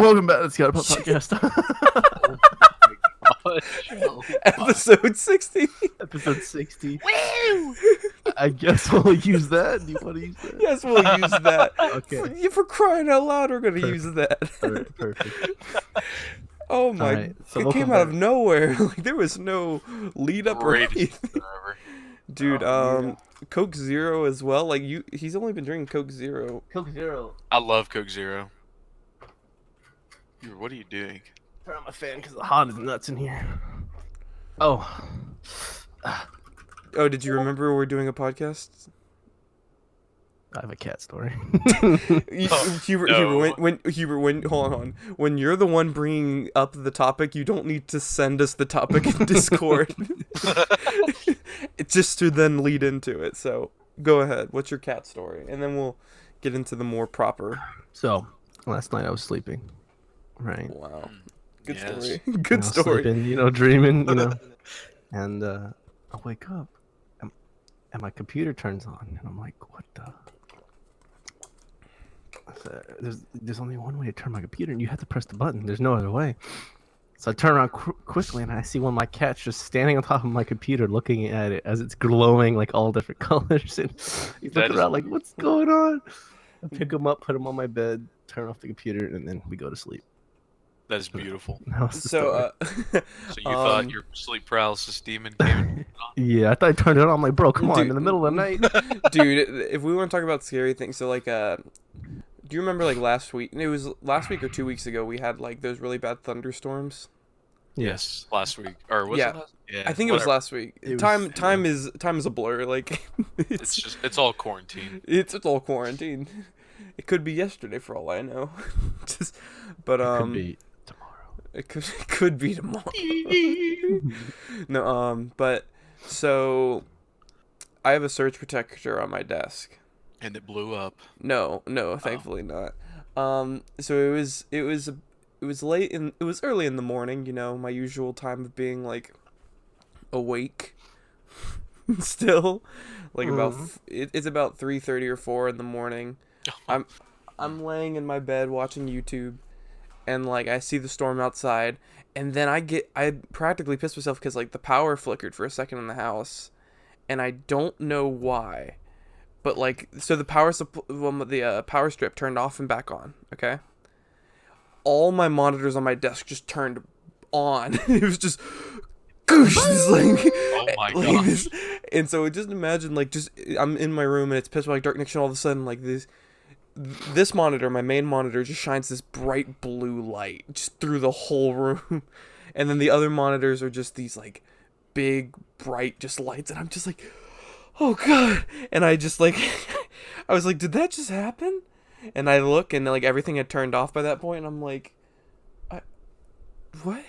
Welcome back to the Scatterpot podcast. Episode 60. Episode 60. Woo! I guess we'll use that. Do you want to use that? Yes, we'll use that. Okay. For crying out loud, we're going to use that. Alright, perfect. Oh my, Alright, so it welcome came out of back. nowhere. Like, there was no lead up or Greatest anything. ever. Dude, Yeah. Coke Zero as well. Like, he's only been drinking Coke Zero. Coke Zero. I love Coke Zero. Dude, what are you doing? Turn on my fan because the hot is nuts in here. Oh. Oh, did you remember we're doing a podcast? I have a cat story. Hubert, no. when hold on. When you're the one bringing up the topic, you don't need to send us the topic in Discord. It's just to then lead into it. So go ahead. What's your cat story? And then we'll get into the more proper. So, last night I was sleeping. Right. Wow. Good Yes. story. I Good was story. sleeping, dreaming, And I wake up and my computer turns on. And I'm like, what the? I said, there's only one way to turn my computer, and you have to press the button. There's no other way. So I turn around quickly, and I see one of my cats just standing on top of my computer, looking at it as it's glowing like all different colors. And he's That looking is- around like, what's going on? I pick him up, put him on my bed, turn off the computer, and then we go to sleep. That is beautiful. That was the story. So, So you thought your sleep paralysis demon came? Yeah, I thought I turned it on. I'm like, bro, come on, Dude. in the middle of the night. dude, if we want to talk about scary things, so like, do you remember like last week? It was last week or 2 weeks ago. We had like those really bad thunderstorms. Yes, last week. Or was Yeah. it last? Yeah. I think it was whatever. last week. It was- Time is a blur. Like, It's all quarantine. it's all quarantine. It could be yesterday for all I know. But Could be tomorrow. it could be tomorrow. No, but so I have a surge protector on my desk. And it blew up. No, thankfully not. So it was early in the morning, my usual time of being like awake still. Like it's about 3:30 or 4 in the morning. I'm laying in my bed watching YouTube, and like I see the storm outside, and then I practically pissed myself because like the power flickered for a second in the house, and I don't know why, but like so the power strip turned off and back on. Okay, all my monitors on my desk just turned on. It was just goosh, this, like, Oh my like gosh. this. And so just imagine like I'm in my room and it's pitch black darkness, and all of a sudden like this monitor, my main monitor, just shines this bright blue light just through the whole room, and then the other monitors are just these like big bright just lights, and I'm just like, oh god. And I just like I was like, did that just happen? And I look, and like everything had turned off by that point, and I'm like, what?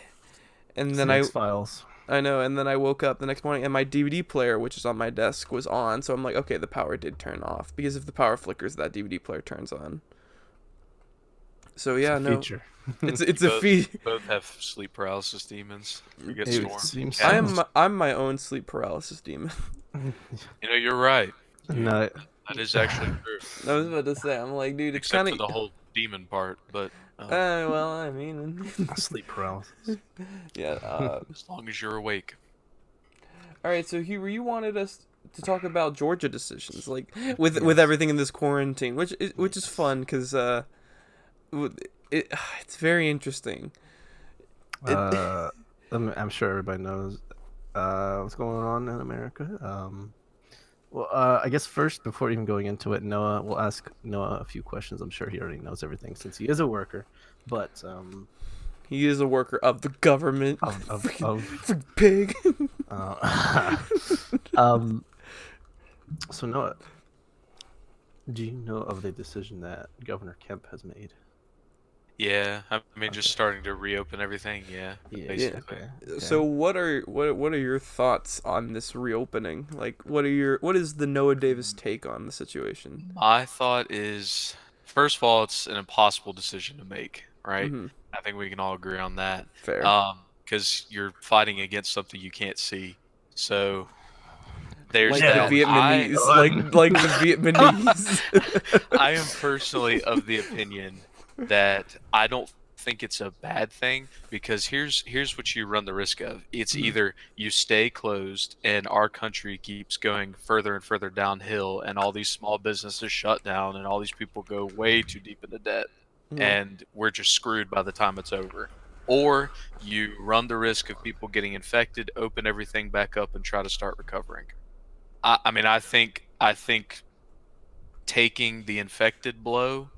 And then Files. I know, and then I woke up the next morning and my DVD player, which is on my desk, was on. So I'm like, okay, the power did turn off, because if the power flickers, that DVD player turns on. So yeah, no, Feature. it's a Both- feat. Both have sleep paralysis demons. You get Dude, storm. seems Yeah. I'm my own sleep paralysis demon. You know, you're right. No, That is actually true. I was about to say, I'm like, dude, it's Except kind for of. the whole demon part, but Well, I mean, sleep paralysis. yeah. as long as you're awake. All right, so Huber, you wanted us to talk about Georgia decisions, like with everything in this quarantine, which is fun because it's very interesting. I'm sure everybody knows what's going on in America. Well, I guess first, before even going into it, we'll ask Noah a few questions. I'm sure he already knows everything since he is a worker. But He is a worker of the government. of Freaking pig. so Noah, do you know of the decision that Governor Kemp has made? Yeah, I mean, just starting to reopen everything. Yeah, basically. Okay. So what are your thoughts on this reopening? Like, what is the Noah Davis take on the situation? My thought is, first of all, it's an impossible decision to make, right? Mhm. I think we can all agree on that. Fair. Because you're fighting against something you can't see. So there's Like that. the Vietnamese, like the Vietnamese. I am personally of the opinion that I don't think it's a bad thing, because here's what you run the risk of. It's either you stay closed and our country keeps going further and further downhill, and all these small businesses shut down and all these people go way too deep into debt, Mhm. and we're just screwed by the time it's over. Or you run the risk of people getting infected, open everything back up, and try to start recovering. I mean, I think taking the infected blow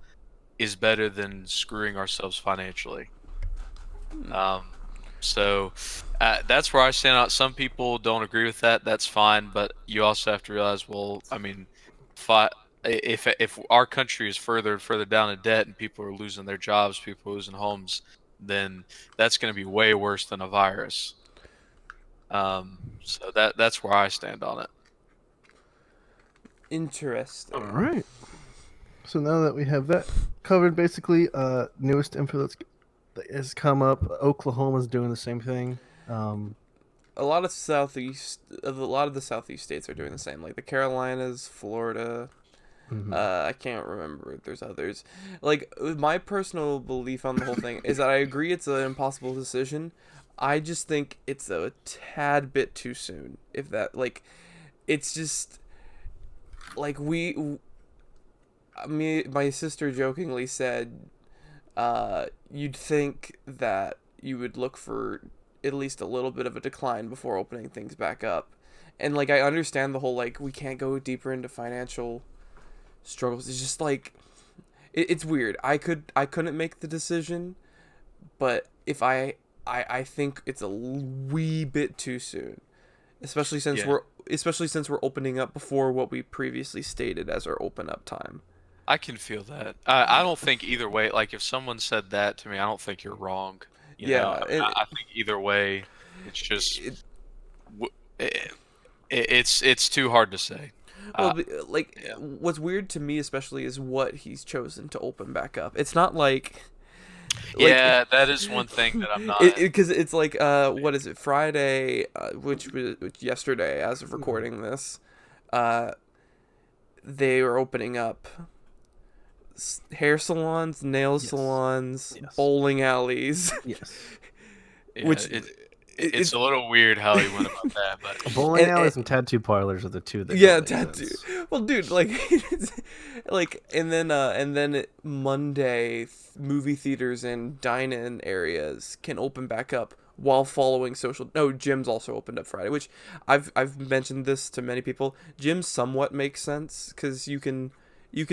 is better than screwing ourselves financially. Um, so that's where I stand out. Some people don't agree with that. That's fine, but you also have to realize, well, I mean, if our country is further and further down in debt and people are losing their jobs, people are losing homes, then that's going to be way worse than a virus. So that's where I stand on it. Interesting. All right. So now that we have that covered, basically, newest info that has come up. Oklahoma's doing the same thing. A lot of the southeast states are doing the same, like the Carolinas, Florida. Mhm. I can't remember. There's others. Like, my personal belief on the whole thing is that I agree it's an impossible decision. I just think it's a tad bit too soon. If that, like, it's just like my sister jokingly said, you'd think that you would look for at least a little bit of a decline before opening things back up. And like, I understand the whole, like, we can't go deeper into financial struggles. It's just like, it's weird. I couldn't make the decision, but if I think it's a wee bit too soon, especially since Yeah. we're opening up before what we previously stated as our open up time. I can feel that. I don't think either way. Like, if someone said that to me, I don't think you're wrong. You know, Yeah, and I think either way, it's just it, it's too hard to say. well, Uh, like, yeah, what's weird to me especially is what he's chosen to open back up. It's not like yeah, that is one thing that I'm not. because it's like, what is it, Friday, which yesterday as of recording this, uh they were opening up hair salons, nail Yes. salons, Yes. bowling alleys, Yes. Yeah, which it's a little weird how he went about that, but Bowling and, alleys and tattoo parlors are the two that yeah, don't make tattoo. sense. Well, dude, like, like, and then Monday, movie theaters and dine-in areas can open back up while following social. No, gyms also opened up Friday, which I've mentioned this to many people. Gyms somewhat make sense because you can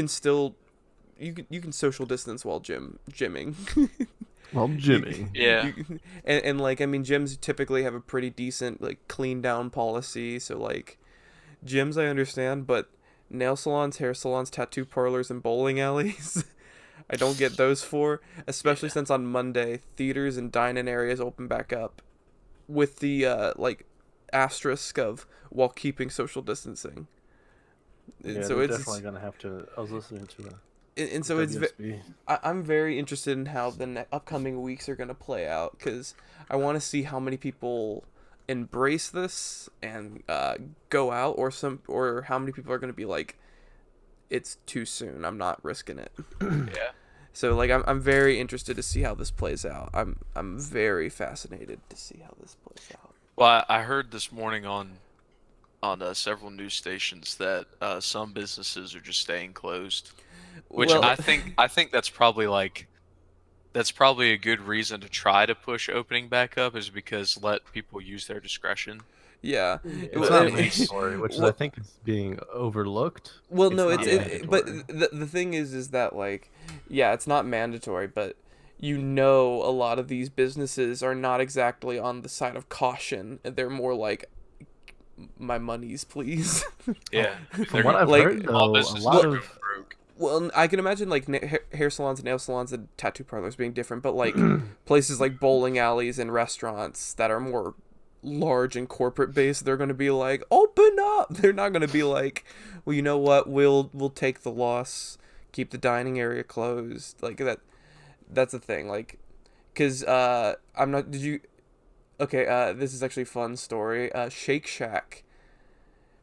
still you can social distance while gymming. Well, Jimmy. yeah, And like, I mean, gyms typically have a pretty decent, like, clean down policy, so like, gyms I understand, but nail salons, hair salons, tattoo parlors, and bowling alleys, I don't get those for, especially yeah, since on Monday theaters and dine-in areas open back up with the like, asterisk of while keeping social distancing. And Yeah, so they're it's definitely gonna have to. I was listening to and a so it's WSB. I'm very interested in how the upcoming weeks are going to play out, because I want to see how many people embrace this and go out, or how many people are going to be like, it's too soon, I'm not risking it. yeah. So like, I'm very interested to see how this plays out. I'm very fascinated to see how this plays out. Well, I heard this morning on several news stations that some businesses are just staying closed, which Well, I think that's probably a good reason to try to push opening back up, is because let people use their discretion. yeah. It's Well, not At least, mandatory, which is, I well, think, is being overlooked. well, It's no, not yeah, but mandatory. the thing is that, like, yeah, it's not mandatory, but a lot of these businesses are not exactly on the side of caution. They're more like, my monies, please. yeah. From They're what gonna, I've Like, heard, small though, a businesses lot well, are of going broke. well, I can imagine, like, hair salons, nail salons, and tattoo parlors being different, but like, places like bowling alleys and restaurants that are more large and corporate based, they're going to be like, open up. They're not going to be like, well, you know what, we'll take the loss, keep the dining area closed, like that. That's the thing, like, because I'm not. Did you? Okay, this is actually a fun story. Shake Shack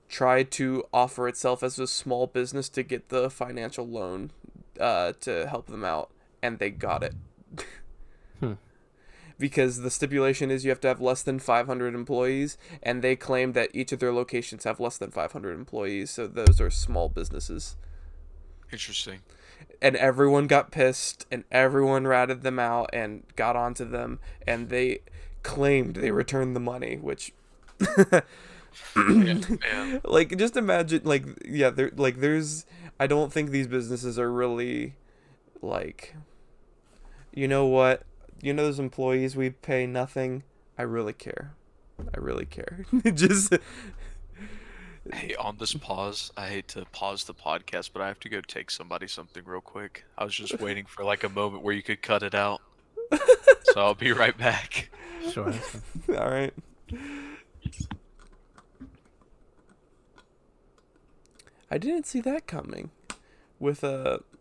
tried to offer itself as a small business to get the financial loan to help them out, and they got it. because the stipulation is you have to have less than 500 employees, and they claim that each of their locations have less than 500 employees, so those are small businesses. Interesting. And everyone got pissed, and everyone ratted them out and got onto them, and they claimed they returned the money, which Yeah. like, just imagine, like, yeah, there's, I don't think these businesses are really like, you know what, those employees we pay nothing, I really care, just Hey, on this pause, I hate to pause the podcast, but I have to go take somebody something real quick. I was just waiting for like a moment where you could cut it out. So I'll be right back. Sure. all right. I didn't see that coming, with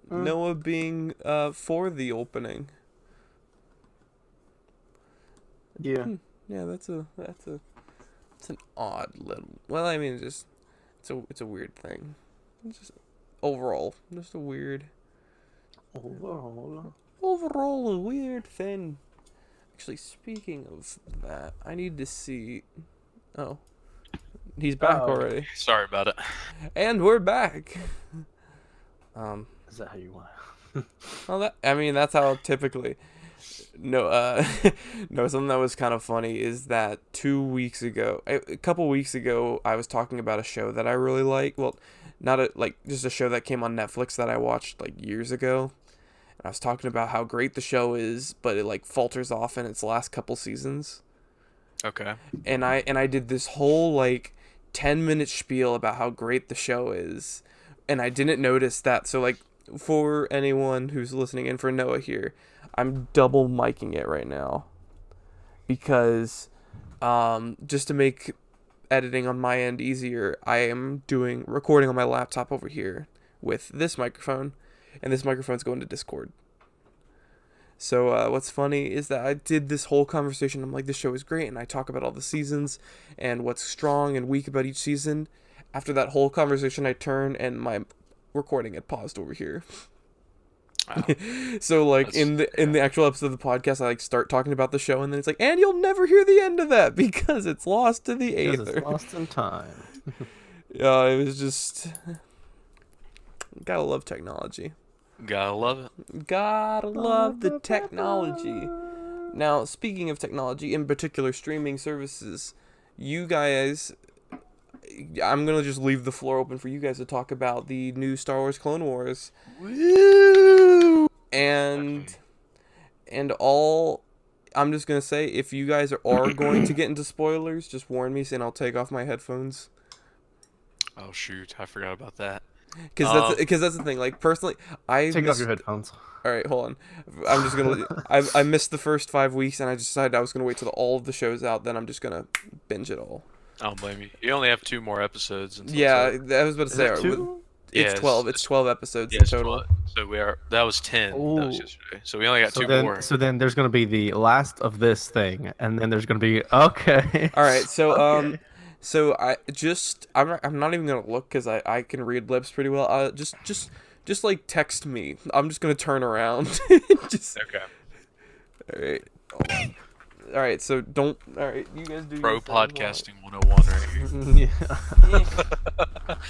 Noah being for the opening. Yeah. Yeah, that's an odd little. Well, I mean, it's a weird thing. It's just overall, just a weird. Overall, a weird thing. Actually, speaking of that, I need to see. Oh, he's back Oh. already, Sorry about it. and we're back. Is that how you want? Well, I mean, that's how typically. No, no. Something that was kind of funny is that 2 weeks ago, a couple weeks ago, I was talking about a show that I really like. Well, not just a show that came on Netflix that I watched like years ago. And I was talking about how great the show is, but it like falters off in its last couple seasons. Okay. And I did this whole like 10-minute spiel about how great the show is, and I didn't notice that. So like, for anyone who's listening and for Noah here, I'm double micing it right now because just to make editing on my end easier, I am recording on my laptop over here with this microphone, and this microphone's going to Discord. So what's funny is that I did this whole conversation. I'm like, this show is great, and I talk about all the seasons and what's strong and weak about each season. After that whole conversation, I turn and my recording had paused over here. Wow. So like, in the actual episode of the podcast, I like start talking about the show, and then it's like, and you'll never hear the end of that because it's lost to the Because aether. it's lost in time. Yeah, it was just, gotta love technology. Gotta love it. Gotta love the technology. Now, speaking of technology, in particular streaming services, you guys, I'm gonna just leave the floor open for you guys to talk about the new Star Wars Clone Wars. Woo! And all, I'm just gonna say, if you guys are going to get into spoilers, just warn me, and I'll take off my headphones. Oh shoot, I forgot about that. Because that's the thing. Like, personally, Take off your headphones. All right, hold on. I'm just gonna. I missed the first 5 weeks, and I decided I was gonna wait till all of the shows out. Then I'm just gonna binge it all. I don't blame you. You only have 2 more episodes. Until Yeah, it's I was about to say. Is it 2? It's Yeah, 12. It's 12 episodes in yes, total. so that was 10. That was Ooh. yesterday. So we only got So 2 then, more. so then there's gonna be the last of this thing, and then there's gonna be okay. All right, so Okay. so I'm not even gonna look because I can read lips pretty well. Just like text me. I'm just gonna turn around. Just Okay. all right. Hold on. All right, so don't. All right, you guys do. Pro your thing. podcasting 101 right here.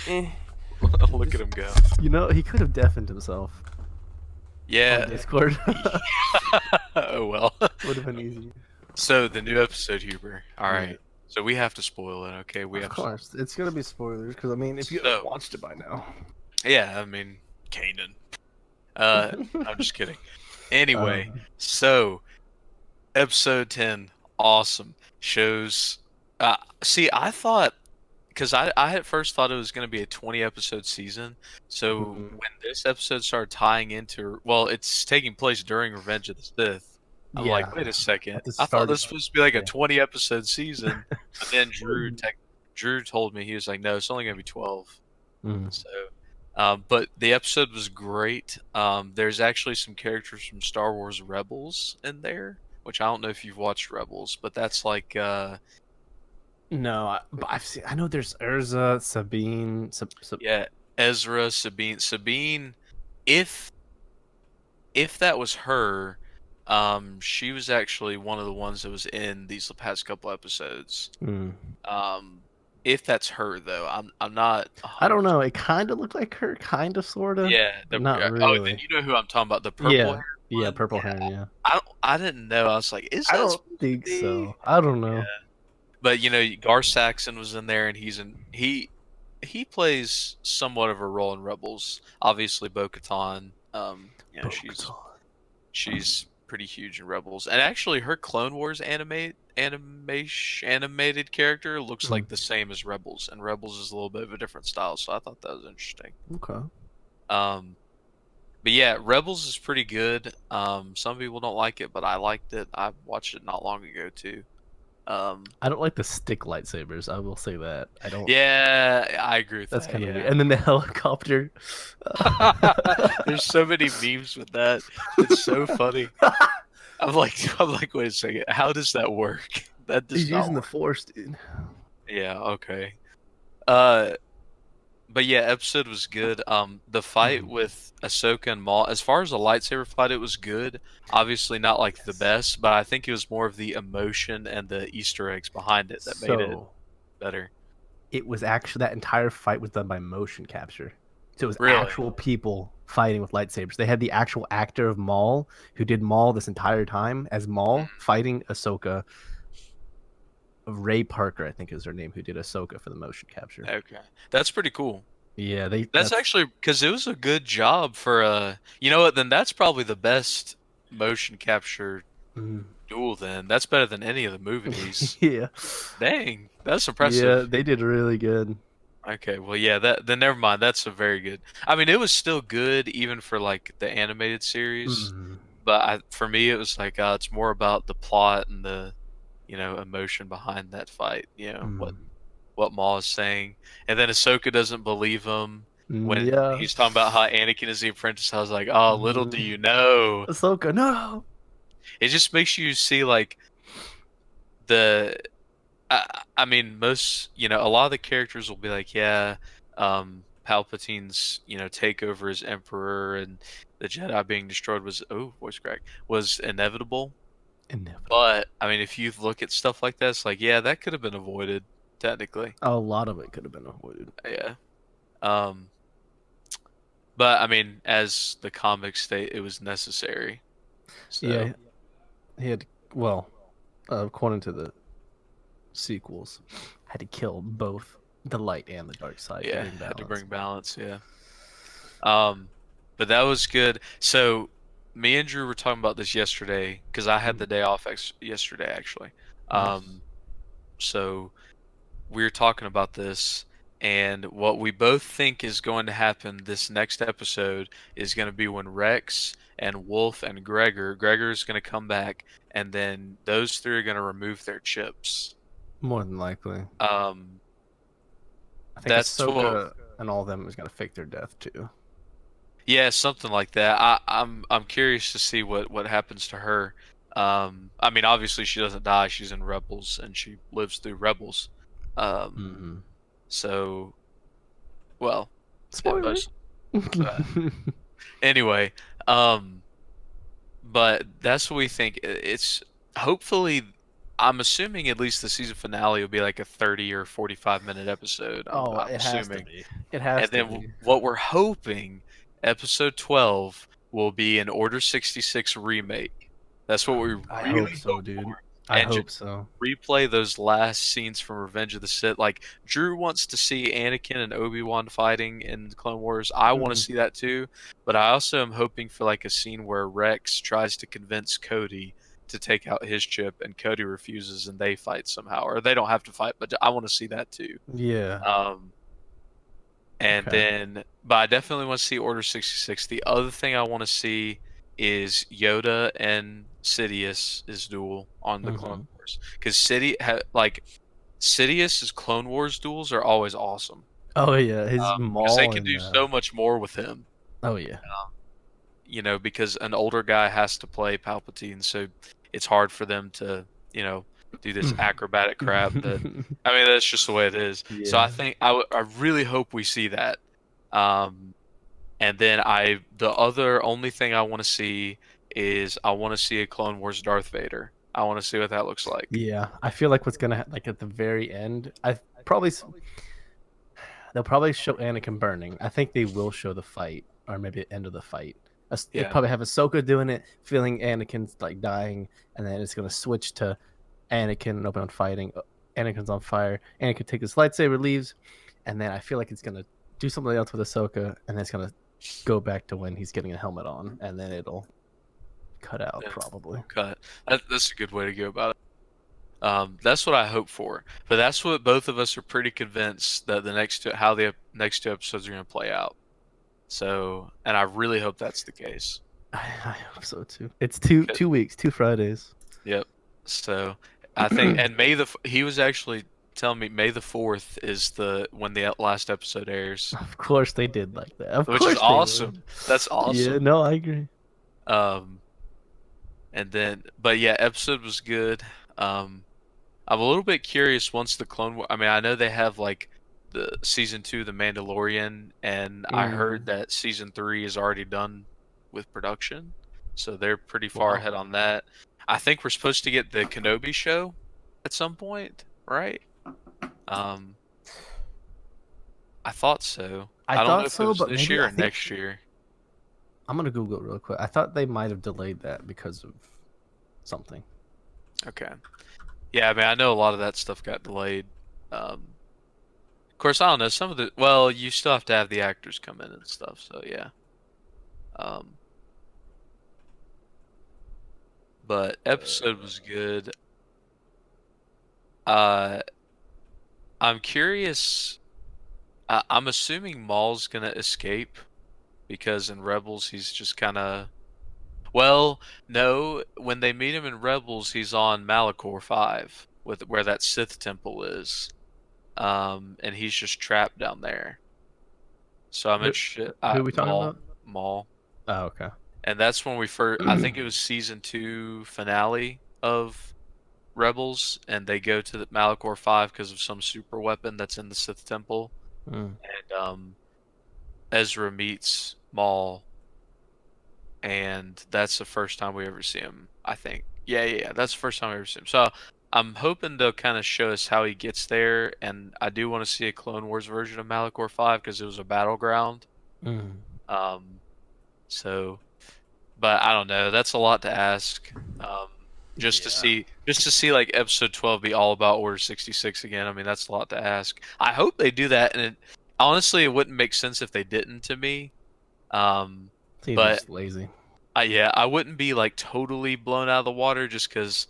Yeah. Look at him go. You know, he could have deafened himself on Yeah. Discord. Oh well. Would have been easy. So the new episode, Huber. All right. Yeah. So we have to spoil it, okay? We Of have course, it's gonna be spoilers because I mean, if you So- haven't watched it by now. Yeah, I mean, Kanan. I'm just kidding. Anyway, Um, so episode 10, awesome. Shows. See, I thought, because I at first thought it was going to be a 20 episode season. So Mhm. when this episode started tying into, well, it's taking place during Revenge of the Sith. I'm like, wait a second. At the I thought start this of- was supposed to be like a yeah. 20 episode season. But then Drew told me, he was like, no, it's only going to be 12. Mhm. So, but the episode was great. There's actually some characters from Star Wars Rebels in there, which I don't know if you've watched Rebels, but that's like, No, but I've seen. I know there's Urza, Sabine. yeah, Ezra, Sabine. If that was her, She was actually one of the ones that was in these past couple episodes. Hmm. Um, if that's her though, I'm not I don't 100%. know. It kind of looked like her, kind of, sorta, Yeah, but not oh, then really. you know who I'm talking about, the purple Yeah, hair yeah, one. purple hair. Yeah, I didn't know. I was like, is I that don't supposed to think be? so. I don't Yeah, know. but Gar Saxon was in there, and he plays somewhat of a role in Rebels. Obviously, Bo-Katan. Bo-Katan. She's pretty huge in Rebels, and actually, her Clone Wars animated character looks Mm, like the same as Rebels, and Rebels is a little bit of a different style. So I thought that was interesting. okay. Um, but yeah, Rebels is pretty good. Some people don't like it, but I liked it. I watched it not long ago too. Um, I don't like the stick lightsabers. I will say that. I don't. yeah, I agree with That's that. kind of weird. Yeah. And then the helicopter. There's so many memes with that. It's so funny. I'm like, wait a second. How does that work? That does He's not using the work. force, dude. Yeah, okay. Uh, but yeah, episode was good. The fight Mhm. with Ahsoka and Maul, as far as the lightsaber fight, it was good. Obviously not like the Yes. best, but I think it was more of the emotion and the Easter eggs behind it that made it So better. it was actually that entire fight was done by motion capture. So it was Really? actual people fighting with lightsabers. They had the actual actor of Maul who did Maul this entire time as Maul fighting Ahsoka. Ray Parker, I think is her name, who did Ahsoka for the motion capture. Okay. That's pretty cool. Yeah, they That's that's actually because it was a good job for you know what, then that's probably the best motion capture mm, duel then. That's better than any of the movies. yeah. Dang, that's Yeah, impressive. they did really good. Okay, well yeah, that then never mind. That's a very good. I mean, it was still good even for like the animated series, Mm, but for me it was like it's more about the plot and the emotion behind that fight. mm, What Maul is saying, and then Ahsoka doesn't believe him when yeah. he's talking about how Anakin is the apprentice. I was like, oh, little do Mm, you know, Ahsoka, no. it just makes you see like the. I mean, most a lot of the characters will be like, yeah, Palpatine's takeover as Emperor and the Jedi being destroyed was voice crack was inevitable. Inevitable. But I mean, if you look at stuff like that, it's like, yeah, that could have been avoided technically. A lot of it could have been avoided. Yeah. Um, but I mean, as the comics state, it was necessary. So Yeah, he had well, according to the sequels, had to kill both the light and the dark side to yeah, bring had to balance. bring balance. Yeah. Um, but that was good. So me and Drew were talking about this yesterday because I had Mm, the day off yesterday actually. nice. Um, so we were talking about this, and what we both think is going to happen this next episode is going to be when Rex and Wolf and Gregor is going to come back, and then those three are going to remove their chips. More than likely. Um, I think that's what, Ahsoka and all of them is gonna fake their death too. yeah, something like that. I'm curious to see what happens to her. I mean, obviously she doesn't die. She's in Rebels, and she lives through Rebels. Um, Mm-hmm. so well, yeah, Spoiler. most. Anyway, um, but that's what we think. It's hopefully, I'm assuming at least the season finale will be like a 30 or 45-minute episode. Oh, I'm it has to assuming, be. It has and to then be. what we're hoping, episode 12 will be an Order 66 remake. That's what we I hope really so, hope dude. for, I and hope so. replay those last scenes from Revenge of the Sith. Like Drew wants to see Anakin and Obi-Wan fighting in Clone Wars. I want to Mhm. see that too, but I also am hoping for like a scene where Rex tries to convince Cody to take out his chip and Cody refuses and they fight somehow, or they don't have to fight, but I want to see that too. Yeah. Um and Okay. then but I definitely want to see Order 66. The other thing I want to see is Yoda and Sidious's duel on the Clone Hmm. Wars, because Sidious's Clone Wars duels are always awesome. Oh yeah, his Because they mall can and do so much more with him. oh yeah. Because an older guy has to play Palpatine, so it's hard for them to, do this acrobatic crap that, I mean, that's just the way it is. So I Yeah. think I really hope we see that. Um, and then the other only thing I want to see is I want to see a Clone Wars Darth Vader. I want to see what that looks like. Yeah, I feel like what's gonna like at the very end. They'll probably show Anakin burning. I think they will show the fight, or maybe the end of the fight. They Yeah. probably have Ahsoka doing it, feeling Anakin's like dying, and then it's gonna switch to Anakin and Obi-Wan fighting. Anakin's on fire. Anakin takes his lightsaber, leaves, and then I feel like it's gonna do something else with Ahsoka, and then it's gonna go back to when he's getting a helmet on, and then it'll cut out Yeah. probably. Cut. That's a good way to go about it. That's what I hope for. But that's what both of us are pretty convinced that the next two episodes are going to play out. So, and I really hope that's the case. I hope so too. It's 2 weeks, 2 Fridays. Yep. So, I think, and he was actually telling me May the 4th is when the last episode airs. Of course they did like that. Which is awesome. That's awesome. Yeah, no, I agree. And then, but yeah, episode was good. I'm a little bit curious once the Clone Wars. I mean, I know they have like the season 2, The Mandalorian, and I heard that season 3 is already done with production, so they're pretty far ahead on that. I think we're supposed to get the Kenobi show at some point, right? I thought so. I don't know if it was this year or next year. I'm gonna Google it real quick. I thought they might have delayed that because of something. Okay. Yeah, I mean, I know a lot of that stuff got delayed. Of course, I don't know. Some of the you still have to have the actors come in and stuff. So yeah. But episode was good. I'm curious. I'm assuming Maul's gonna escape because in Rebels he's just kind of. Well, no. When they meet him in Rebels, he's on Malachor 5, where that Sith temple is, and he's just trapped down there. So I'm interested. Who are we talking about? Maul. Oh, okay. And that's when we first. I think it was season 2 finale of Rebels, and they go to the Malachor 5 because of some super weapon that's in the Sith temple, and Ezra meets Maul. And that's the first time we ever see him, I think. Yeah. That's the first time we ever see him. So I'm hoping they'll kind of show us how he gets there. And I do want to see a Clone Wars version of Malachor 5 because it was a battleground. So, but I don't know. That's a lot to ask. Just to see like episode 12 be all about Order 66 again. I mean, that's a lot to ask. I hope they do that. And honestly, it wouldn't make sense if they didn't to me. But just lazy. I wouldn't be like totally blown out of the water just because,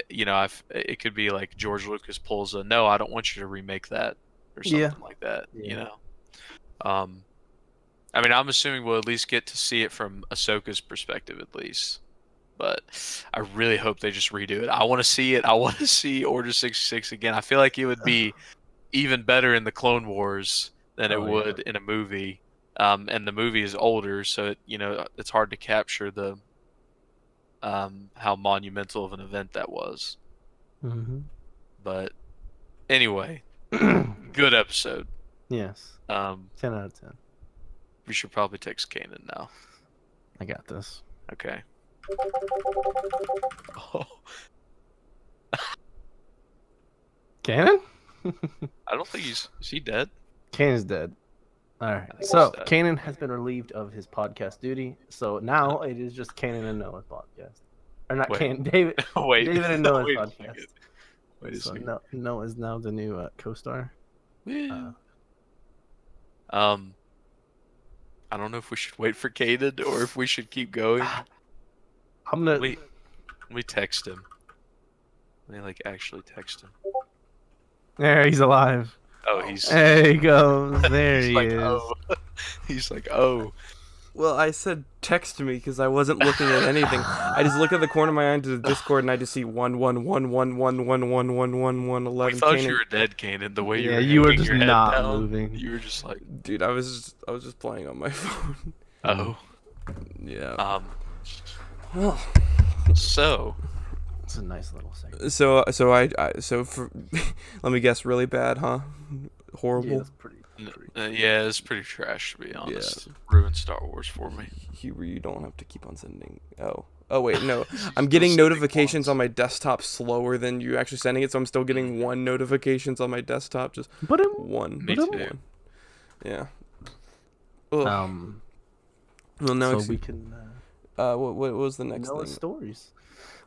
it could be like George Lucas pulls a no, I don't want you to remake that or something like that. Yeah. I mean, I'm assuming we'll at least get to see it from Ahsoka's perspective at least. But I really hope they just redo it. I want to see it. I want to see Order 66 again. I feel like it would be even better in the Clone Wars than it would in a movie. And the movie is older, so it's hard to capture the how monumental of an event that was. But anyway, good episode. Yes. 10 out of 10. We should probably text Kanan now. I got this. Okay. Oh. Kanan? I don't think is he dead? Kanan's dead. All right. So Kanan has been relieved of his podcast duty. So now it is just Kanan and Noah's podcast, or not Kanan, David. David and Noah's podcast. Wait a second. Noah is now the new co-star. I don't know if we should wait for Kanan or if we should keep going. I'm gonna. Let me text him. Let me actually text him. There, he's alive. Oh, there he goes. There he is. Oh. He's like, oh. Well, I said text me because I wasn't looking at anything. I just look at the corner of my eye into the Discord and I just see 11111111111. We thought you were dead, Kanan. The way you were just not down, moving. You were just like, dude, I was just playing on my phone. Oh. Yeah. So. It's a nice little segment. So let me guess, really bad, huh? Horrible. Yeah, that's pretty. Yeah, it's pretty trash to be Yeah. honest. Ruined Star Wars for me. Huber, you don't have to keep on sending. Oh wait, no. I'm Still getting sending notifications on ones. my desktop slower than you actually sending it, so I'm still getting one notifications on my desktop. Just But it, one. Me but too. One. Yeah. Ugh. um, Well, now so we can what was the next know thing? stories.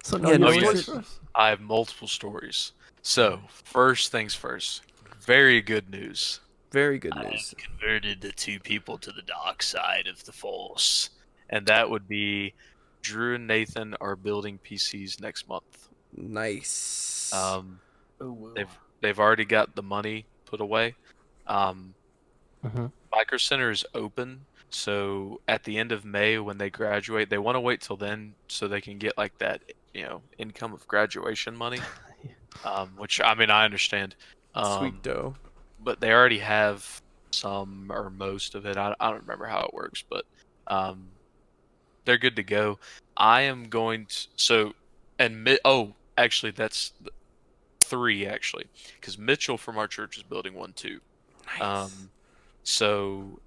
So Yeah, no, no you Oh stories yes, first. I have multiple stories. So first things first. Very good news. Very good I news. have converted the two people to the dark side of the Force, and that would be Drew and Nathan are building PCs next month. Nice. Um, Oh, well. they've already got the money put away. Um, Mm-hmm. Micro Center is open, so at the end of May when they graduate, they want to wait till then so they can get like that, income of graduation money. Which I mean I understand. Sweet Um, dough. but they already have some or most of it. I don't remember how it works, but um, they're good to go. I am going to actually that's three actually, because Mitchell from our church is building one too. Nice. So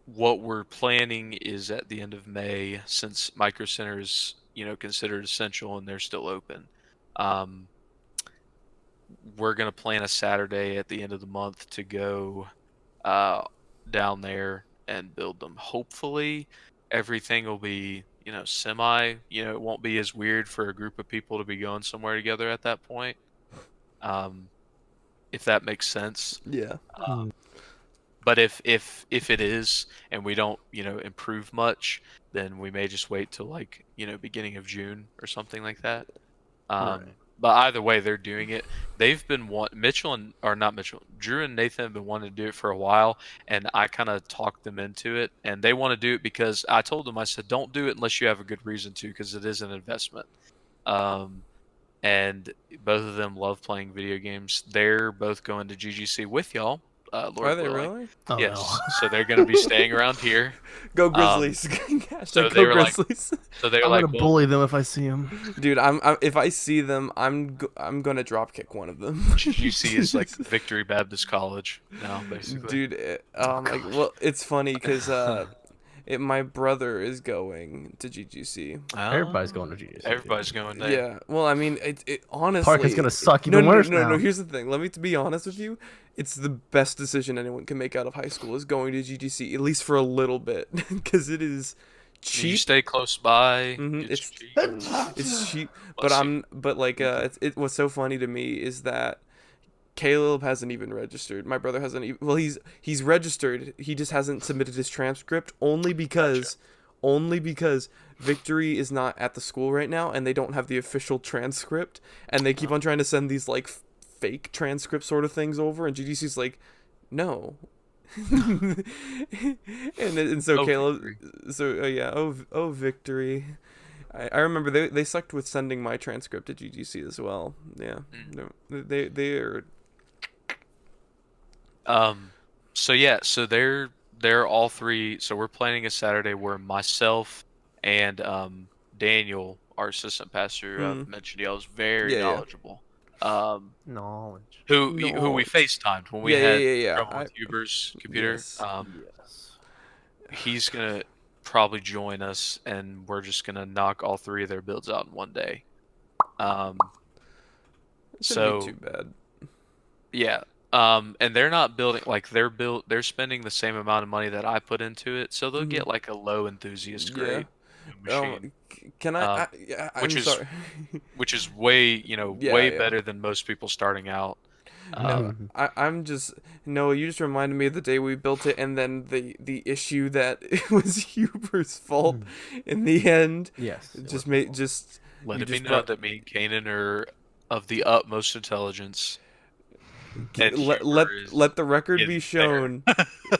what we're planning is at the end of May, since Micro Center is considered essential and they're still open. Um, we're gonna plan a Saturday at the end of the month to go uh, down there and build them. Hopefully, everything will be semi. It won't be as weird for a group of people to be going somewhere together at that point. Um, if that makes sense. Yeah. But if it is and we don't improve much, then we may just wait till like beginning of June or something like that. Right. But either way, they're doing it. They've been Mitchell and or not Mitchell, Drew and Nathan have been wanting to do it for a while, and I kind of talked them into it, and they want to do it because I told them I said don't do it unless you have a good reason to, because it is an investment. Um, and both of them love playing video games. They're both going to GGC with y'all, Are Lord they willing. really? Oh Yes, no. so they're going to be staying around here. Go Um, Grizzlies. so Hashtag they go were like, Grizzlies. so they're I'm like, gonna well, bully them if I see them. Dude, I'm if I see them, I'm gonna drop kick one of them. GGC is like Victory Baptist College now, basically. Dude, well, it's funny because my brother is going to GGC. Everybody's going to GGC. Everybody's going there. Yeah, well, I mean, it honestly. Parker's gonna suck No, even no, worse no, no. now. Here's the thing. Let me be honest with you. It's the best decision anyone can make out of high school is going to GGC, at least for a little bit, because it is You cheap. stay close by. Mhm, It's cheap. It's cheap, Bless you. but like what's so funny to me is that Caleb hasn't even registered. My brother hasn't even, well, he's registered. He just hasn't submitted his transcript only because Victory is not at the school right now and they don't have the official transcript and they keep on trying to send these like fake transcript sort of things over and GDC's like, no. and so Oh, Caleb, Victory. so yeah, Victory. I remember they sucked with sending my transcript to GGC as well. Yeah, no, they are. So yeah, so they're all three. So we're planning a Saturday where myself and Daniel, our assistant pastor, Mm. mentioned he was very Yeah. knowledgeable. Knowledge. Who No. we FaceTimed when we Yeah, had yeah. trouble with Huber's computer. Yes. Yes. He's gonna probably join us, and we're just gonna knock all three of their builds out in one day. It shouldn't So be too bad. yeah. And they're not building like they're spending the same amount of money that I put into it, so they'll get like a low enthusiast Yeah. grade machine, Can Um, I'm which is sorry. which is way Yeah, way yeah. better than most people starting out. No, I'm just no. You just reminded me of the day we built it, and then the issue that it was Huber's fault in the end. Yes. it Just was made my just Let you it be just known brought that me and Kanan are of the utmost intelligence. And let Huber is let the record in be there. shown.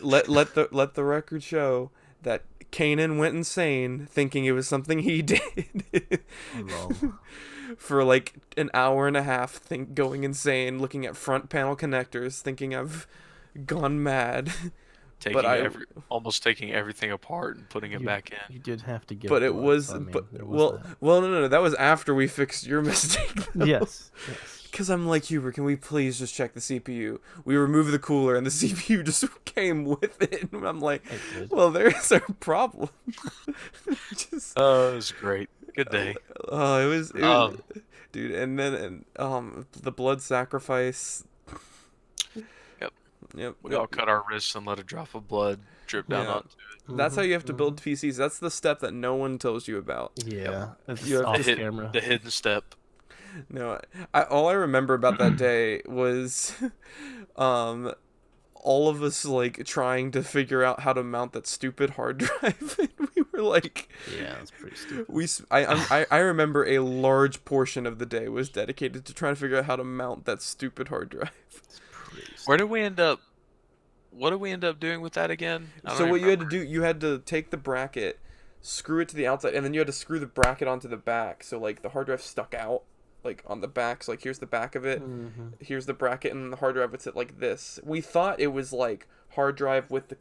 let the record show that Kanan went insane thinking it was something he did. Lol. For like an hour and a half, going insane, looking at front panel connectors, thinking I've gone mad. taking I- almost taking everything apart and putting it back in. You did have to give. But it blood, was, so, I mean, but there was well, no, that was after we fixed your mistake. Though. that. Yes. Yes. because I'm like, Huber, can we please just check the CPU? We remove the cooler and the CPU just came with it. And I'm like, It did. well, there's our problem. Just, Oh, it was great. Good day. oh, it was, Um, dude. And then, the blood sacrifice. Yep. Yep. We all cut our wrists and let a drop of blood drip down Yeah. onto it. That's how you have to build Mm-hmm. PCs. That's the step that no one tells you about. Yeah, it's You have off to- camera. The hidden step. No, all I remember about that day was, um, all of us like trying to figure out how to mount that stupid hard drive. And we were like, Yeah, it's pretty stupid. I remember a large portion of the day was dedicated to trying to figure out how to mount that stupid hard drive. It's pretty stupid. Where did we end up? What did we end up doing with that again? I don't So even what you had to remember. do, you had to take the bracket, screw it to the outside, and then you had to screw the bracket onto the back. So like the hard drive stuck out, like on the back. So like here's the back of it, Mhm. here's the bracket, and the hard drive would sit like this. We thought it was like hard drive with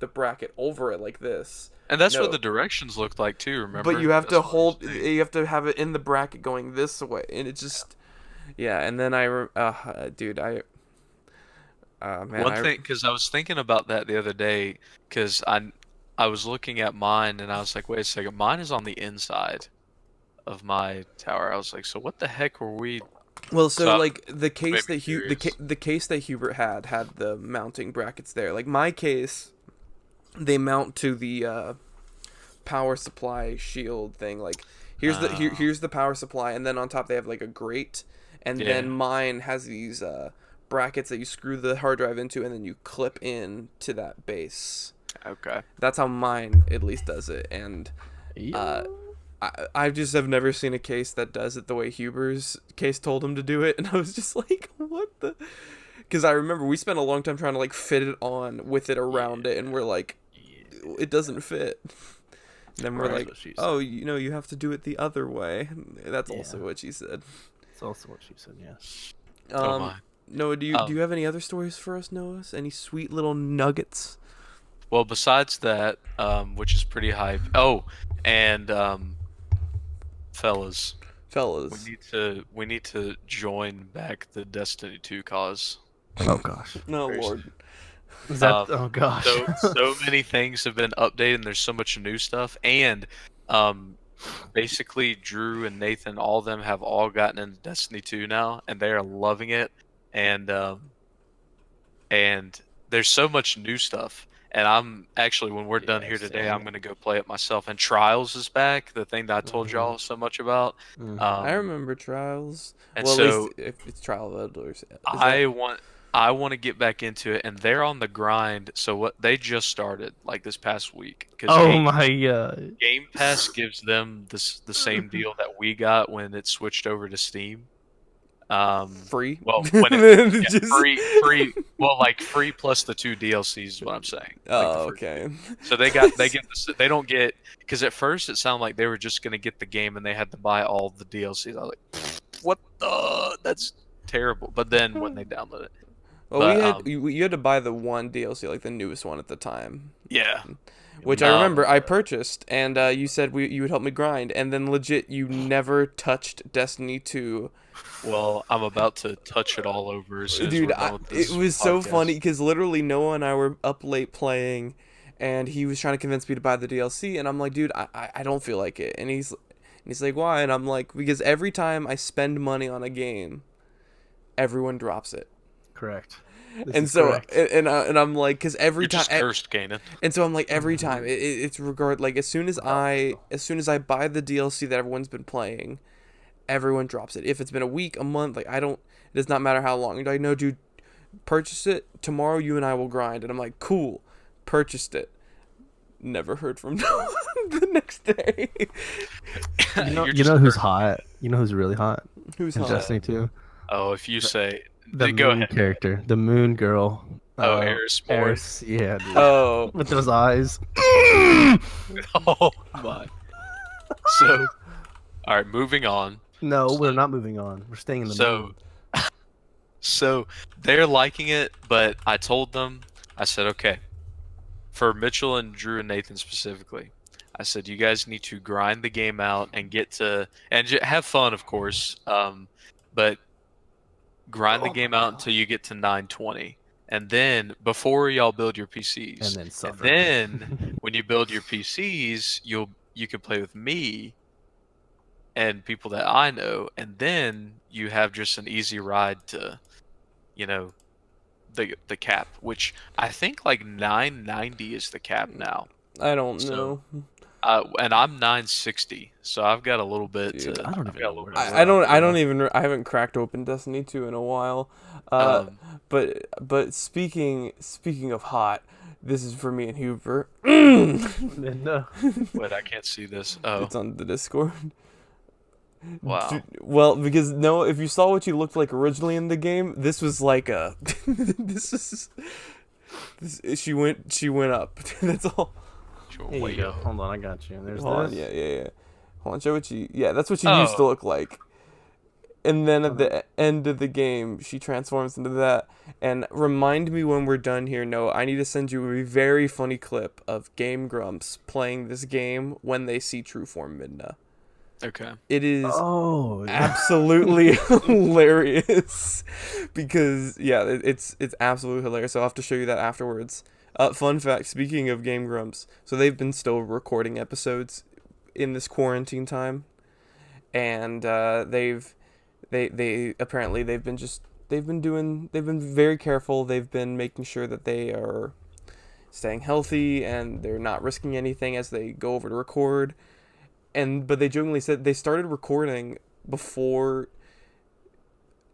the bracket over it like this. And that's No. what the directions looked like too. Remember? But you have That's to what I was hold, saying. you have to have it in the bracket going this way, and it just, yeah. And then dude, man, One thing, because I was thinking about that the other day, because I was looking at mine and I was like, wait a second, mine is on the inside of my tower. I was like, so what the heck were we? Well, so So, like the case maybe that curious. the case that Hubert had the mounting brackets there. Like my case, they mount to the power supply shield thing. Like here's here's the power supply, and then on top they have like a grate, and Yeah. then mine has these brackets that you screw the hard drive into, and then you clip in to that base. Okay. That's how mine at least does it, and Yeah. I just have never seen a case that does it the way Huber's case told him to do it, and I was just like, what the? Because I remember we spent a long time trying to like fit it on with it around it, and we're like, it doesn't fit. And then we're Right. like, That's what she oh, you have to do it the other way. That's also Yeah. what she said. It's also what she said. Yes. Oh my. Noah, do you have any other stories for us, Noah? Any sweet little nuggets? Well, besides that, which is pretty hype. Oh, and fellas, Fellas. we need to join back the Destiny 2 cause. Oh gosh. No, Seriously. Lord. Is that? Um, Oh gosh. So many things have been updated and there's so much new stuff, and basically Drew and Nathan, all of them have all gotten into Destiny 2 now, and they are loving it, and there's so much new stuff, and I'm actually, when we're done Yeah, here today, same. I'm gonna go play it myself. And Trials is back, the thing that I told Mhm. y'all so much about. Mhm. I remember Trials. And Well, at so least if it's Trial of Elders. I want to get back into it, and they're on the grind. So what they just started like this past week, because Oh my god. Game Pass gives them the same deal that we got when it switched over to Steam. Free? Well, when it, yeah, Just- free. Well, like free plus the 2 DLCs is what I'm saying. Like the Oh, first- okay. So they don't get, because at first it sounded like they were just gonna get the game and they had to buy all the DLCs. I was like, what the? That's terrible. But then when they download it, Well, But, you had to buy the one DLC, like the newest one at the time, yeah, which I remember I purchased, and you said you would help me grind, and then legit you never touched Destiny 2. well, I'm about to touch it all over as soon as Dude, we're done with this it was so podcast. funny because literally Noah and I were up late playing, and he was trying to convince me to buy the DLC, and I'm like, dude, I don't feel like it, and he's like, why? And I'm like, because every time I spend money on a game, everyone drops it. Correct. This And is so correct. and I'm like, because every You're time just cursed, Kanan. and so I'm like, every time it's regard, like as soon as I buy the DLC that everyone's been playing, everyone drops it. If it's been a week, a month, like it does not matter how long. You're like, no, dude, purchase it tomorrow. You and I will grind. And I'm like, cool, purchased it. Never heard from the next day. You know who's hot? You know who's really hot? Who's In hot? Destiny 2? Oh, if you say, The go moon ahead. character, the moon girl. Oh, Eris Morn. Eris, yeah, dude. Oh, With those eyes. Oh my. So, all right, moving on. No, we're not moving on. We're staying in the So, moon. so they're liking it, but I told them, I said, okay, for Mitchell and Drew and Nathan specifically, I said, you guys need to grind the game out and get to, and have fun, of course. But grind the Oh game my out God. until you get to 920, and then before y'all build your PCs, And then suffer. then when you build your PCs, you can play with me and people that I know, and then you have just an easy ride to, you know, the cap, which I think like 990 is the cap now. I don't So, know. and I'm 960, so I've got a little bit Dude, to. I don't I've even got a know little where bit to of I work. start. don't Bro. even I haven't cracked open Destiny 2 in a while. But speaking of hot, this is for me and Huber. No. Wait, I can't see this. Oh, It's on the Discord. wow. Well, because no, if you saw what you looked like originally in the game, this was like a this is she went up. That's all. Sure, Here you way go. up. Hold on, I got you. There's Hold on, this. yeah. Hold on, show what you. Yeah, that's what she used to Oh, look like. And then at Hold on. the end of the game, she transforms into that. And remind me when we're done here. No, I need to send you a very funny clip of Game Grumps playing this game when they see True Form Midna. okay. It is Oh. absolutely hilarious because yeah, it's absolutely hilarious. So I'll have to show you that afterwards. Fun fact: speaking of Game Grumps, so they've been still recording episodes in this quarantine time, and they apparently they've been very careful. They've been making sure that they are staying healthy and they're not risking anything as they go over to record. But they jokingly said they started recording before.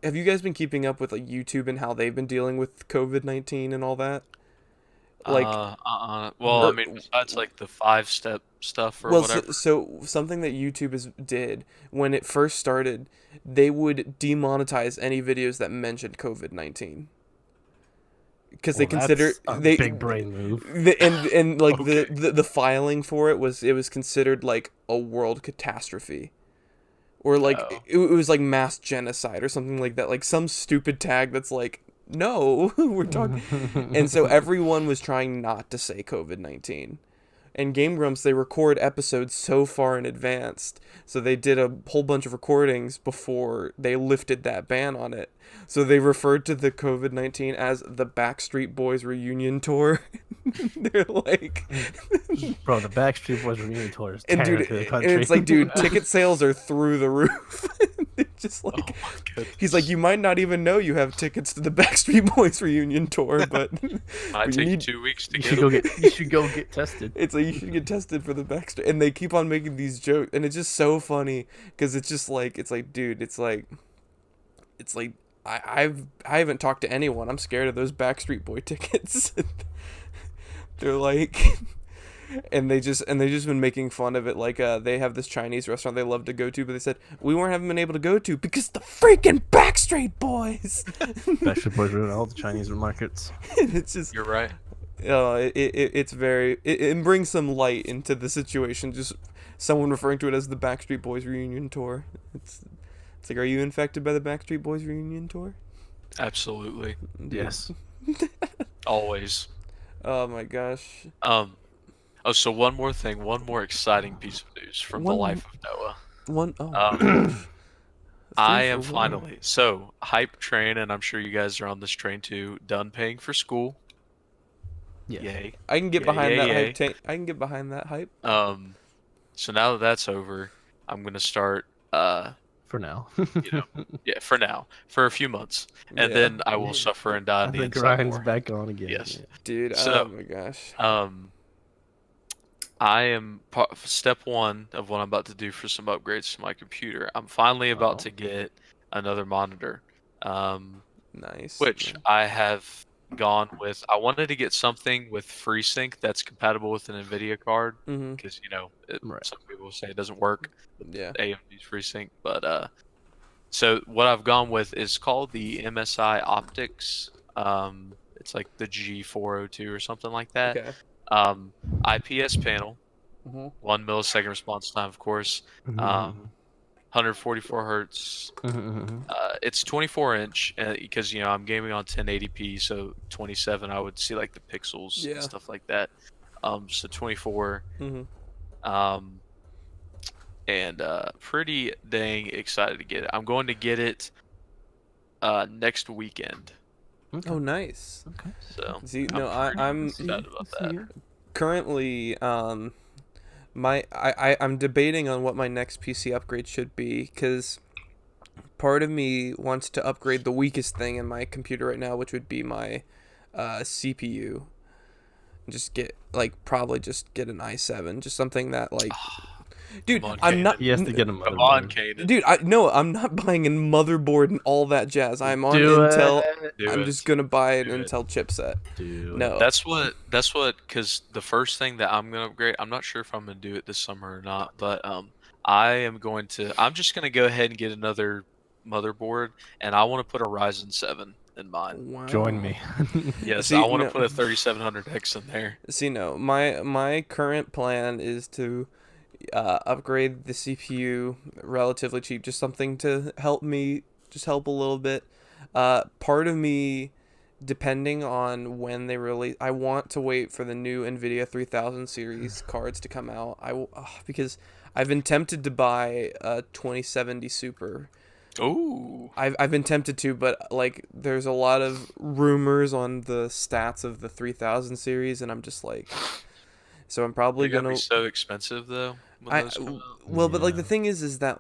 Have you guys been keeping up with like YouTube and how they've been dealing with COVID-19 and all that? Like, Well, I er, mean, besides like the 5-step stuff or well, so, whatever. so something that did when it first started, they would demonetize any videos that mentioned COVID-19 because they Well, consider that's a they big brain move. and like Okay. the filing for it was considered like a world catastrophe. Or like Oh. it was like mass genocide or something like that, like some stupid tag that's like no we're talking. And so everyone was trying not to say COVID-19. And Game Grumps, they record episodes so far in advance, so they did a whole bunch of recordings before they lifted that ban on it. So they referred to the COVID-19 as the Backstreet Boys reunion tour. They're like, Bro, the Backstreet Boys reunion tour is and tearing dude, through the and country. it's like, dude, ticket sales are through the roof. They're just Oh like, my goodness. he's like, you might not even know you have tickets to the Backstreet Boys reunion tour, but, Might but you take you need. 2 weeks to you get should them. go get. You should go get tested. It's like you should get tested for the Backstreet, and they keep on making these jokes, and it's just so funny because it's like, dude, it's like I haven't talked to anyone. I'm scared of those Backstreet Boy tickets. They're like, and they just been making fun of it. Like, they have this Chinese restaurant they love to go to, but they said we haven't been able to go to because the freaking Backstreet Boys. Backstreet Boys ruin all the Chinese markets. And it's just, You're right. it's very it brings some light into the situation. Just someone referring to it as the Backstreet Boys reunion tour. It's like, are you infected by the Backstreet Boys reunion tour? Absolutely. Dude. Yes. Always. Oh my gosh. Oh, so one more thing, one more exciting piece of news from the One life of Noah. one oh my Um, gosh. I Three am for one. finally so hype train, and I'm sure you guys are on this train too. Done paying for school. Yes. Yay. I can get Yay, behind yay, that yay. hype. I can get behind that hype. So now that that's over, I'm gonna start. For now. You know, yeah, for now, for a few months, and Yeah. then I will suffer and die on the The inside grind's more. back on again. Yes. Yeah. Dude, oh So, my gosh. I am step one of what I'm about to do for some upgrades to my computer. I'm finally about Oh. to get another monitor, Nice. which I have gone with. I wanted to get something with FreeSync that's compatible with an NVIDIA card Mm-hmm. because Right. some people say it doesn't work with Yeah. AMD's FreeSync, but so what I've gone with is called the MSI Optics. It's like the G402 or something like that. Okay. IPS panel, Mm-hmm. 1 millisecond response time, of course. Mhm, 144 hertz. mhm. It's 24-inch because I'm gaming on 1080p, so 27 I would see like the pixels Yeah. and stuff like that. So 24. Mm-hmm. And pretty dang excited to get it. I'm going to get it next weekend. Okay. Oh, nice. Okay. So See, I'm no, pretty I'm excited about Let's see that. here. currently I'm debating on what my next PC upgrade should be, because part of me wants to upgrade the weakest thing in my computer right now, which would be my CPU. Just get probably just get an i7, just something that dude, Come on, I'm not. Kanan. He has to get a Come on, motherboard. Kanan. Dude, I'm not buying a motherboard and all that jazz. I'm on Do Intel. it. Do I'm it. just gonna buy an Do it. Intel chipset. Do it. No. That's what, because the first thing that I'm gonna upgrade, I'm not sure if I'm gonna do it this summer or not, but I'm just gonna go ahead and get another motherboard, and I want to put a Ryzen 7 in mine. Wow. Join me. Yes, See, I want to no. put a 3700X in there. See, no. My current plan is to upgrade the CPU relatively cheap, just something to help me, just help a little bit. Part of me, depending on when they release, I want to wait for the new NVIDIA 3000 series cards to come out. Because I've been tempted to buy a 2070 Super. Ooh, I've been tempted to, but there's a lot of rumors on the stats of the 3000 series, and I'm just like, so I'm probably they're gonna be gonna. so expensive though when I those come out. well, but the Yeah. thing is that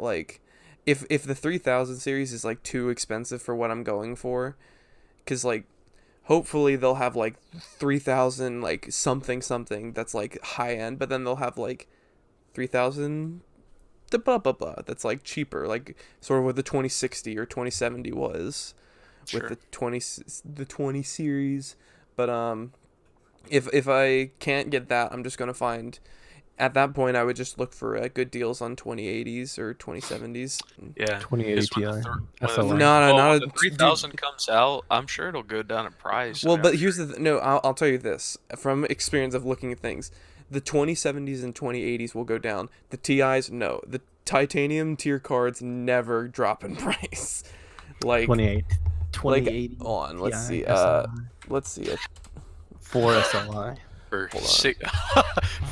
if the 3000 series is too expensive for what I'm going for, because hopefully they'll have 3000 something something that's high end, but then they'll have 3000 the blah blah blah that's cheaper, sort of what the 2060 or 2070 was with Sure. the 20 series. But if I can't get that, I'm just gonna find. At that point, I would just look for good deals on 2080s or 2070s. Yeah, 2080 because when Ti. the SLI. No, well, not when a the dude. 3000 comes out, I'm sure it'll go down in price. I Well, mean, but I'm here's sure. no. I'll tell you this from experience of looking at things. The 2070s and 2080s will go down. The TIs, no. The titanium tier cards never drop in price. Like 28. 2080 on. Let's Ti see. SLI. Let's see it. 4 SLI. For Hold on. six,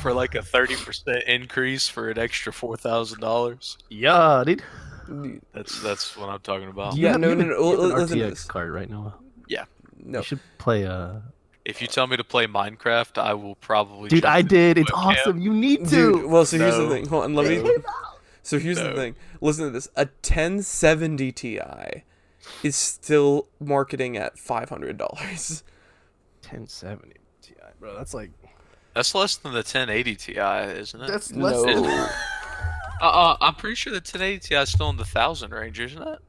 for like a 30% increase for an extra $4,000. Yeah, dude. Dude, That's what I'm talking about. Do you Yeah, have, no, you no, have, no. you have an Listen to RTX this. card right now? Yeah. No, You should play If you tell me to play Minecraft, I will probably. Dude, jump I into did. the It's webcam. awesome. You need dude. to. Well, so here's the No. thing. Hold on. Let It me. came out. So here's the No. thing. Listen to this. A 1070 Ti is still marketing at $500. 1070 Ti, bro. That's like That's less than the 1080 Ti, isn't it? that's less No. than I'm pretty sure the 1080 Ti is still in the 1,000 range, isn't it?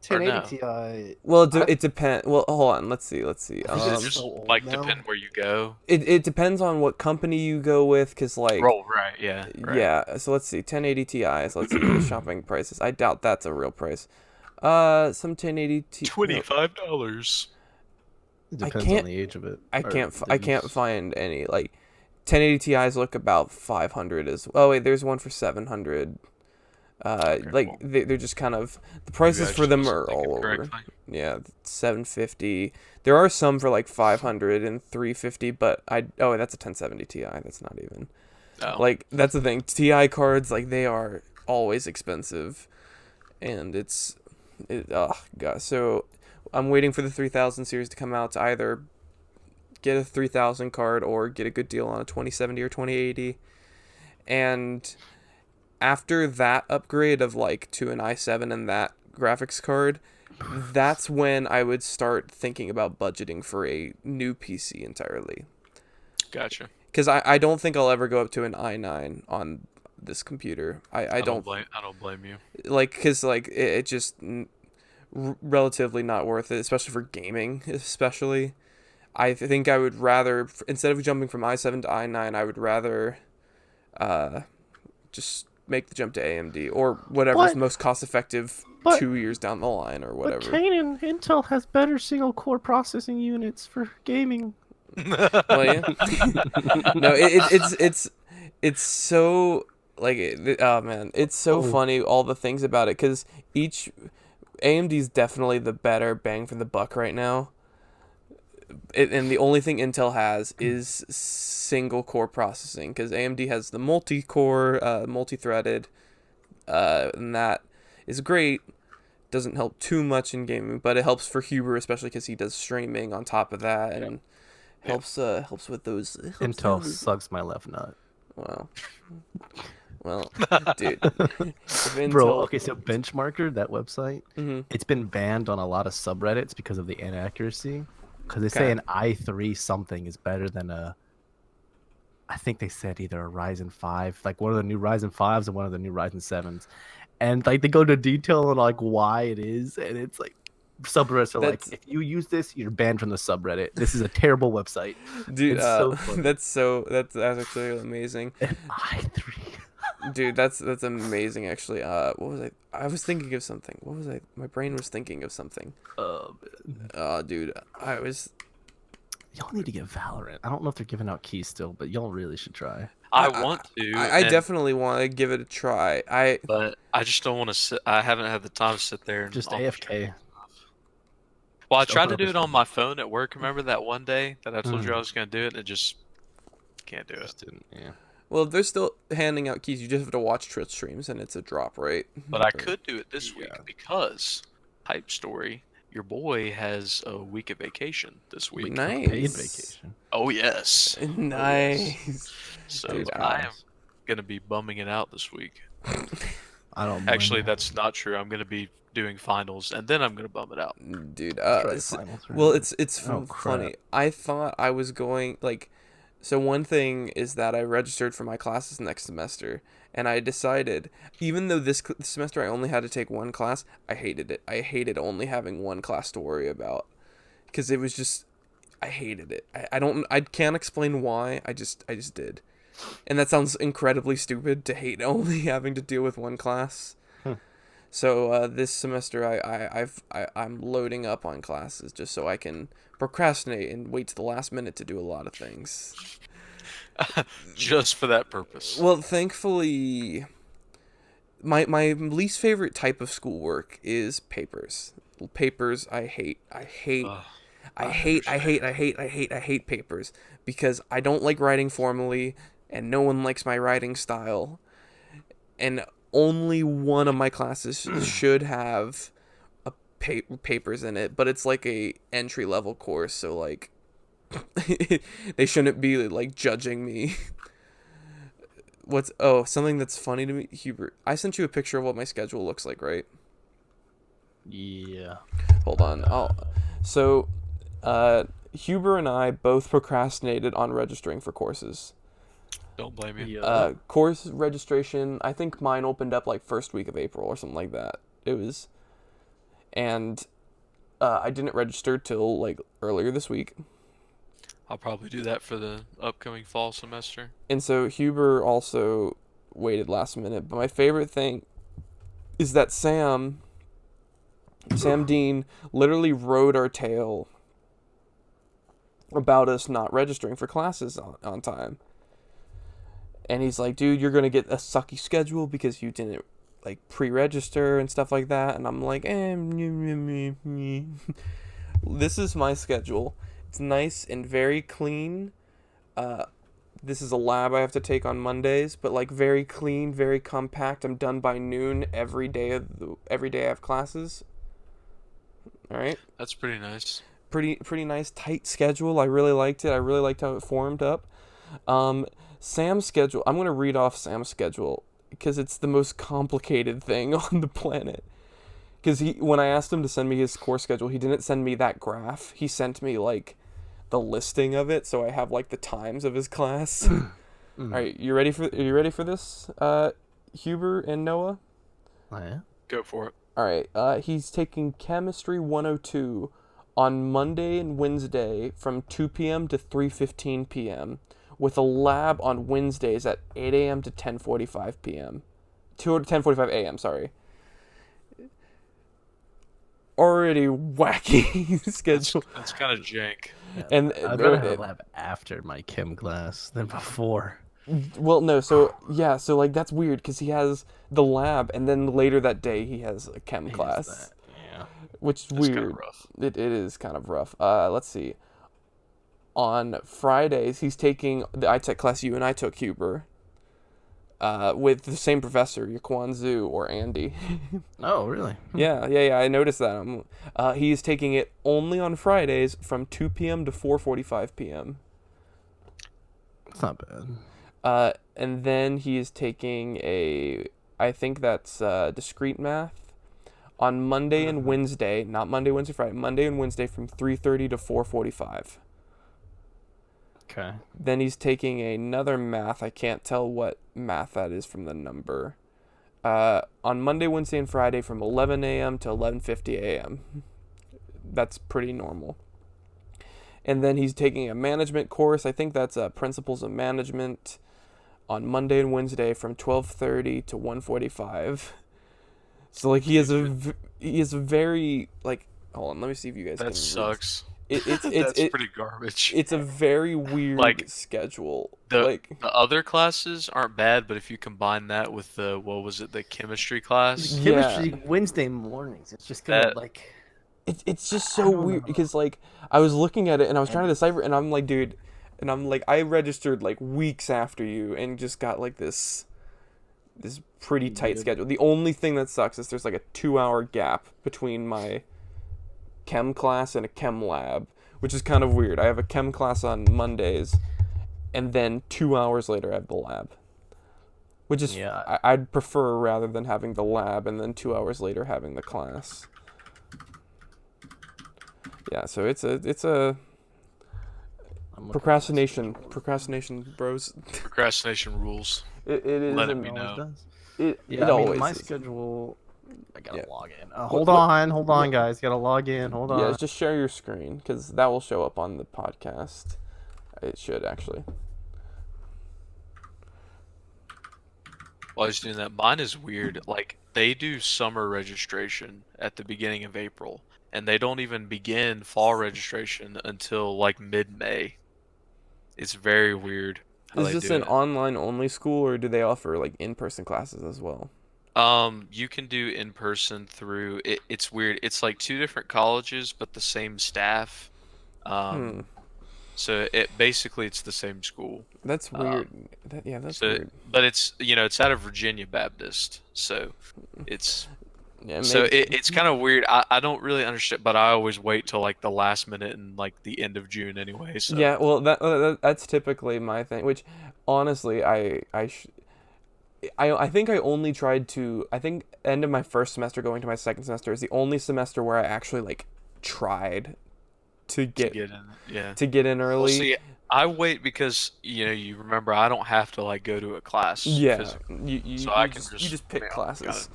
1080 no? Ti. Well, it depends. Well, hold on. Let's see. Does it Um, just so old like now. depend where you go? It depends on what company you go with, cause Roll right, yeah. Right. yeah. So let's see. 1080 Ti's. Let's see the shopping prices. I doubt that's a real price. Some 1080 Ti. No, $25. It I depends can't- on the age of it. I or can't. the I can't use. find any 1080 Ti's look about 500 as. Oh wait, there's one for 700. Okay, cool. They're just kind of the prices Maybe I for just them wasn't are thinking all over. correctly. Yeah, 750. There are some for 500 and 350, but oh, that's a 1070 Ti. That's not even. Oh. That's the thing. Ti cards they are always expensive, and oh god. So I'm waiting for the 3000 series to come out to either get a 3000 card or get a good deal on a 2070 or 2080. And after that upgrade of to an i7 and that graphics card, that's when I would start thinking about budgeting for a new PC entirely. Gotcha. Because I don't think I'll ever go up to an i9 on this computer. I don't I don't blame you. because it just relatively not worth it, especially for gaming. Especially, I think I would rather, instead of jumping from i7 to i9, I would rather just make the jump to AMD or whatever's But- most cost effective but- 2 years down the line or But whatever. Kanan, Intel has better single core processing units for gaming. Well, yeah. No, it's so oh man, it's so Oh. funny all the things about it, because each AMD's definitely the better bang for the buck right now. And the only thing Intel has is single core processing, because AMD has the multi-core, multi-threaded, and that is great. Doesn't help too much in gaming, but it helps for Huber, especially because he does streaming on top of that, and helps with those. It helps Intel those. sucks my left nut. Wow. Well, dude, if Bro, Intel. okay, so Benchmarker, that website, Hmm. it's been banned on a lot of subreddits because of the inaccuracy. Because they say Okay. an i3 something is better than a, I think they said either a Ryzen 5, like one of the new Ryzen 5s and one of the new Ryzen 7s. And like they go into detail on like why it is, and it's like subreddits are like, That's if you use this, you're banned from the subreddit. This is a terrible website. dude. It's so funny. That's actually amazing. An i3. Dude, that's amazing actually. What was I was thinking of something. What was I? My brain was thinking of something. Dude, I was Y'all need to get Valorant. I don't know if they're giving out keys still, but y'all really should try. I want to, I definitely want to give it a try. but I just don't want to sit. I haven't had the time to sit there and Just on- AFK. Well, I Just tried open to up do a it on my phone at work. Remember that one day that I told you Mm. I was going to do it, and it just can't do it. Just didn't. Yeah. Well, they're still handing out keys. You just have to watch Twitch streams, and it's a drop rate. But I could do it this week Yeah. because hype story. Your boy has a week of vacation this week. Nice. Paid vacation. Oh yes. Nice. So Dude, I am gonna be bumming it out this week. I don't. Actually, that's not true. I'm gonna be doing finals and then I'm gonna bum it out. Dude, finals. well, it's Oh, funny. I thought I was going like, so one thing is that I registered for my classes next semester, and I decided, even though this semester I only had to take one class, I hated it. I hated only having one class to worry about, because it was just, I hated it. I can't explain why. I just did, and that sounds incredibly stupid to hate only having to deal with one class. So this semester I'm loading up on classes just so I can procrastinate and wait to the last minute to do a lot of things. Just for that purpose. Well, thankfully, my least favorite type of schoolwork is papers. Papers I hate. Ugh, I hate papers because I don't like writing formally, and no one likes my writing style, and only one of my classes should have a papers in it, but it's like a entry level course, so like they shouldn't be like judging me. Something that's funny to me, Hubert, I sent you a picture of what my schedule looks like, right? Yeah. Hold on. Huber and I both procrastinated on registering for courses. don't blame you. Yeah. Course registration, I think mine opened up like first week of April or something like that. And I didn't register till like earlier this week. I'll probably do that for the upcoming fall semester. And so Huber also waited last minute. But my favorite thing is that Sam Dean literally rode our tail about us not registering for classes on time. And he's like, dude, you're going to get a sucky schedule because you didn't like pre-register and stuff like that. And I'm like, this is my schedule. It's nice and very clean. This is a lab I have to take on Mondays, but like very clean, very compact. I'm done by noon every day I have classes. All right. That's pretty nice. Pretty nice tight schedule. I really liked it. I really liked how it formed up. Sam's schedule. I'm going to read off Sam's schedule because it's the most complicated thing on the planet. Because when I asked him to send me his course schedule, he didn't send me that graph. He sent me like the listing of it, so I have like the times of his class. All right, you ready for this, Huber and Noah? Oh, yeah. Go for it. All right. He's taking Chemistry 102 on Monday and Wednesday from 2 p.m. to 3:15 p.m. with a lab on Wednesdays at 8 a.m. to 10:45 p.m. to 10:45 a.m. Sorry. Already wacky schedule. That's kind of jank. Yeah, And I'd rather have a lab after my chem class than before. well, no, so like that's weird because he has the lab and then later that day he has a chem class, Yeah. which is That's weird. kind of rough. It is kind of rough. Let's see. On Fridays he's taking the iTech class you and I took, Huber. with the same professor, Yaquan Zhu or Andy. Oh, really? Yeah. I noticed that. He's taking it only on Fridays from 2 p.m. to 4:45 p.m. It's not bad. And then he is taking I think that's discrete math on Monday and Wednesday, not Monday, Wednesday, Friday, Monday and Wednesday from 3:30 to 4:45. Okay. Then he's taking another math. I can't tell what math that is from the number. On Monday, Wednesday, and Friday from 11 a.m. to 11:50 a.m. That's pretty normal. And then he's taking a management course. I think that's Principles of Management on Monday and Wednesday from 12:30 to 1:45. So like he has a very like, hold on, let me see if you guys can That sucks. It's pretty garbage. It's a very weird Like, schedule. The other classes aren't bad, but if you combine that with the chemistry class? Chemistry Wednesday mornings. It's just gonna it's just so weird because like I was looking at it and I was trying to decipher and I'm like, dude, and I'm like, I registered like weeks after you and just got like this pretty tight schedule. The only thing that sucks is there's like a 2-hour gap between my chem class and a chem lab, which is kind of weird. I have a chem class on Mondays and then 2 hours later I have the lab, which is I'd prefer rather than having the lab and then 2 hours later having the class. Yeah, so it's a procrastination bros. Procrastination rules. It is. Let me know. It I always mean, my is. schedule. I gotta log in. Hold on, guys. Gotta log in. Hold on. Yeah, just share your screen because that will show up on the podcast. It should actually. While I was doing that, mine is weird. Like, they do summer registration at the beginning of April, and they don't even begin fall registration until like mid-May. It's very weird. Is this an online only school or do they offer like in-person classes as well? You can do in person through it's weird. It's like two different colleges but the same staff. So it's the same school. That's weird. That's weird. But it's out of Virginia Baptist. So it's it's kind of weird. I don't really understand, but I always wait till like the last minute and like the end of June anyway. So yeah, well that's typically my thing. Which honestly, I think I only tried to. I think end of my first semester going to my second semester is the only semester where I actually like tried to get in early. Well, see, I wait because you remember I don't have to like go to a class. Yeah, I can just pick classes.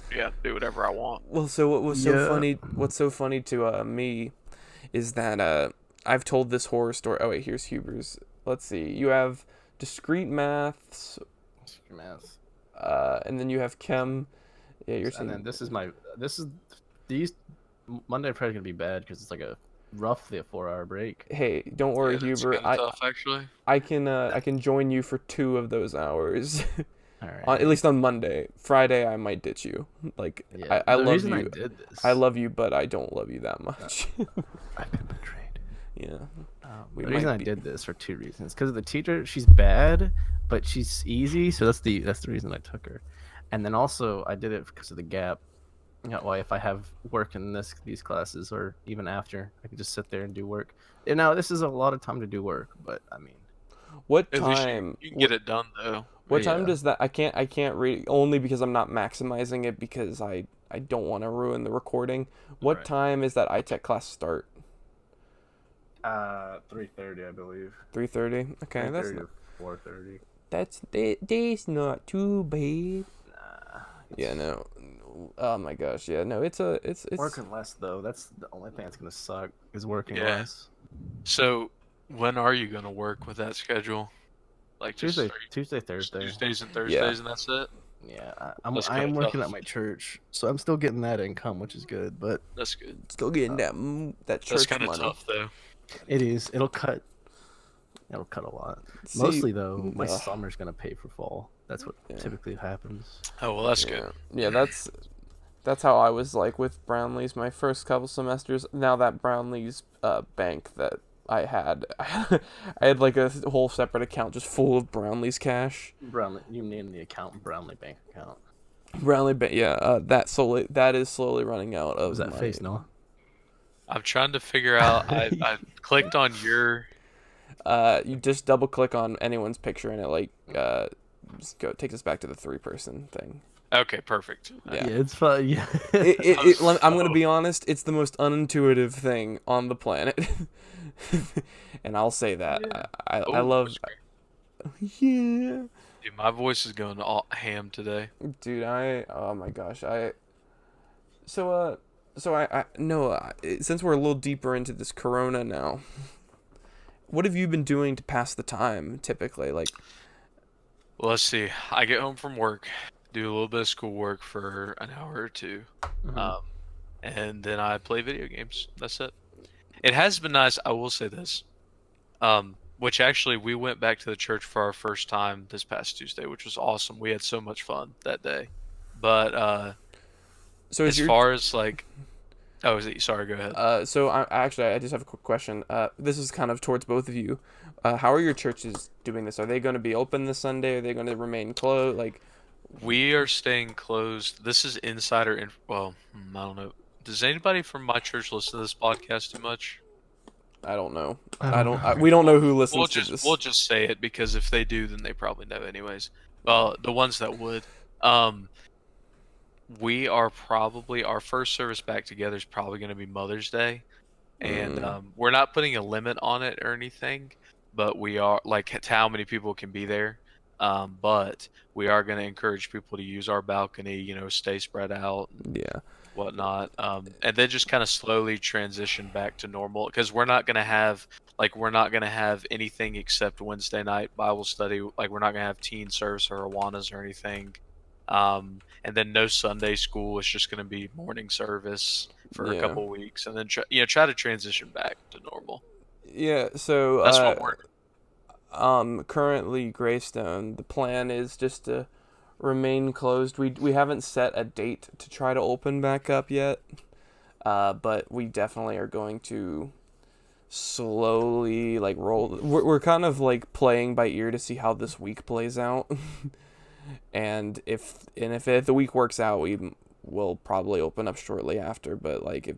Do whatever I want. Well, so what was so funny? What's so funny to me is that I've told this horror story. Oh wait, here's Huber's. Let's see. You have discrete maths. And then you have chem. Yeah, you're saying. And then these Monday and Friday are gonna be bad because it's like roughly a 4-hour break. Hey, don't worry, Huber. Tough, actually. I can join you for 2 of those hours. All right. At least on Monday. Friday, I might ditch you. Like I love you. I did this. I love you, but I don't love you that much. I've been betrayed. Yeah. The reason I did this for 2 reasons. Because the teacher, she's bad, but she's easy, so that's the reason I took her. And then also I did it because of the gap. If I have work in these classes or even after, I could just sit there and do work. And now this is a lot of time to do work, but I mean, what time? You can get it done though. What time does that? I can't read only because I'm not maximizing it because I don't want to ruin the recording. What time is that iTech class start? 3:30, I believe. 3:30. Okay, 3:30 that's to 4:30. That's not too bad. Nah. Yeah, no. Oh my gosh, yeah, no. It's working less though. That's the only thing that's gonna suck is working Yeah. less. So when are you gonna work with that schedule? Like Tuesday, Thursday. Tuesdays and Thursdays, and that's it. Yeah, I am working at my church, so I'm still getting that income, which is good. But That's good. still getting that church That's kind of money. tough though. it is. It'll cut a lot. See, Mostly though, my summer's gonna pay for fall. That's what typically happens. Oh well, that's good. Yeah, that's how I was like with Brownlee's my first couple semesters. Now that Brownlee's bank that I had. I had like a whole separate account just full of Brownlee's cash. Brownlee, you named the account Brownlee bank account. Yeah, that is slowly running out What was of that money. face, Noah? I'm trying to figure out. I clicked on your. You just double click on anyone's picture and it like takes us back to the 3-person thing. Okay, perfect. Yeah. Yeah, it's fun. Yeah. I'm gonna be honest. It's the most unintuitive thing on the planet, and I'll say that. Yeah. I Oh, love. that's great. Yeah, Dude, my voice is going all ham today. dude. Oh my gosh. So no. Since we're a little deeper into this Corona now, what have you been doing to pass the time typically? Like, Well, let's see. I get home from work, do a little bit of schoolwork for an hour or two, um, and then I play video games. That's it. It has been nice. I will say this. Which actually we went back to the church for our first time this past Tuesday, which was awesome. We had so much fun that day. But so is as your far as like, oh, is it? Sorry, go ahead. so I just have a quick question. This is kind of towards both of you. How are your churches doing this? Are they going to be open this Sunday? Are they going to remain closed? Like, We are staying closed. This is well, I don't know. Does anybody from my church listen to this podcast too much? I don't know. I don't know. We don't know who We'll listens to just this. we'll just say it because if they do, then they probably know anyways. Well, the ones that would. Um, we are probably our first service back together is probably going to be Mother's Day, and we're not putting a limit on it or anything, but we are like how many people can be there. But we are going to encourage people to use our balcony, stay spread out and Yeah. whatnot, and then just kind of slowly transition back to normal because we're not gonna have anything except Wednesday night Bible study. Like we're not gonna have teen service or Awanas or anything. And then no Sunday school. It's just gonna be morning service for a Yeah. couple weeks, and then try to transition back to normal. Yeah. So That's what we're. currently Greystone, the plan is just to remain closed. We haven't set a date to try to open back up yet. But we definitely are going to slowly like roll. We're kind of like playing by ear to see how this week plays out. And if the week works out, we will probably open up shortly after. But like if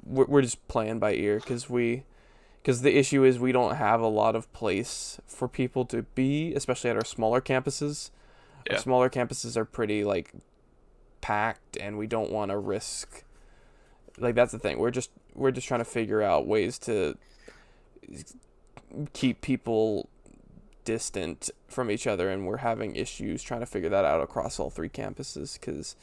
we're just playing by ear because the issue is we don't have a lot of place for people to be, especially at our smaller campuses. Yeah. Our smaller campuses are pretty like packed, and we don't want to risk. Like that's the thing. We're just trying to figure out ways to keep people distant from each other, and we're having issues trying to figure that out across all 3 campuses because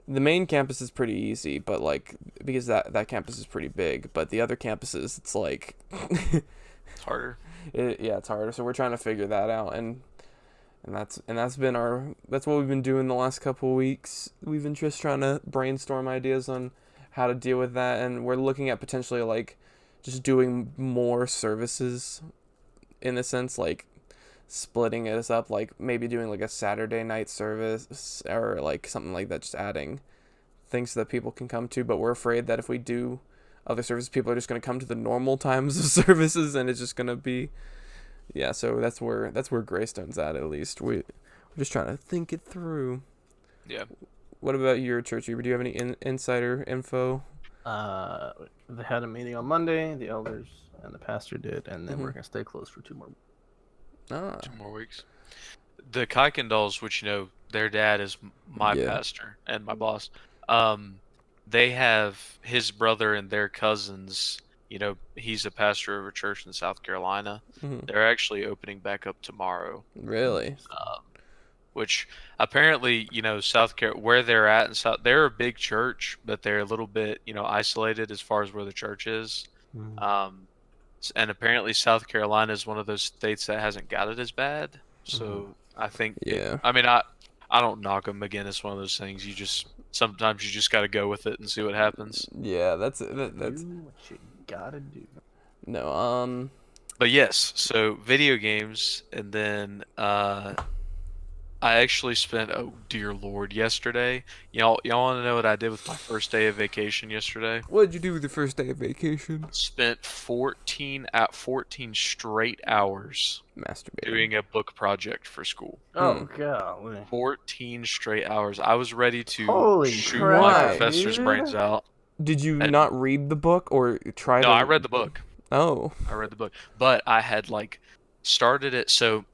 the main campus is pretty easy, but like because that campus is pretty big, but the other campuses it's like It's harder. it's harder. So we're trying to figure that out, and that's what we've been doing the last couple of weeks. We've been just trying to brainstorm ideas on how to deal with that, and we're looking at potentially like just doing more services in a sense, like splitting us up, like maybe doing like a Saturday night service or like something like that, just adding things that people can come to. But we're afraid that if we do other services, people are just going to come to the normal times of services, and it's just going to be so that's where Greystone's at least. We're just trying to think it through. Yeah. What about your church? Do you have any insider info? They had a meeting on Monday. The elders and the pastor did, and then we're gonna stay closed for 2 more. 2 more weeks. The Kuykendalls, which their dad is my pastor and my boss. They have his brother and their cousins. He's a pastor of a church in South Carolina. They're actually opening back up tomorrow. Really? Which apparently, South Carolina, where they're at in South, they're a big church, but they're a little bit, isolated as far as where the church is. And apparently South Carolina is one of those states that hasn't got it as bad. So I think, I don't knock them. Again, it's one of those things sometimes you just got to go with it and see what happens. Yeah, that's Do what you gotta do. But yes, so video games, and then I actually spent, oh dear Lord, yesterday. Y'all want to know what I did with my first day of vacation yesterday? What did you do with your first day of vacation? Spent 14 straight hours Masturbating. doing a book project for school. Oh golly. 14 straight hours. I was ready to Holy shoot crap, my Why? professor's dude. brains out. Did you And- not read the book or try No, to? I read the book. Oh. I read the book, but I had like started it. So,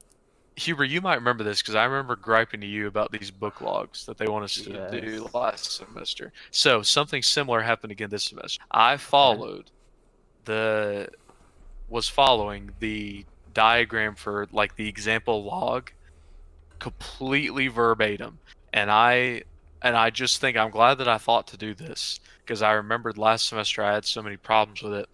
Huber, you might remember this because I remember griping to you about these book logs that they want us to do Yes. last semester. So something similar happened again this semester. I the was following the diagram for like the example log completely verbatim, and I just think I'm glad that I thought to do this because I remembered last semester I had so many problems with it.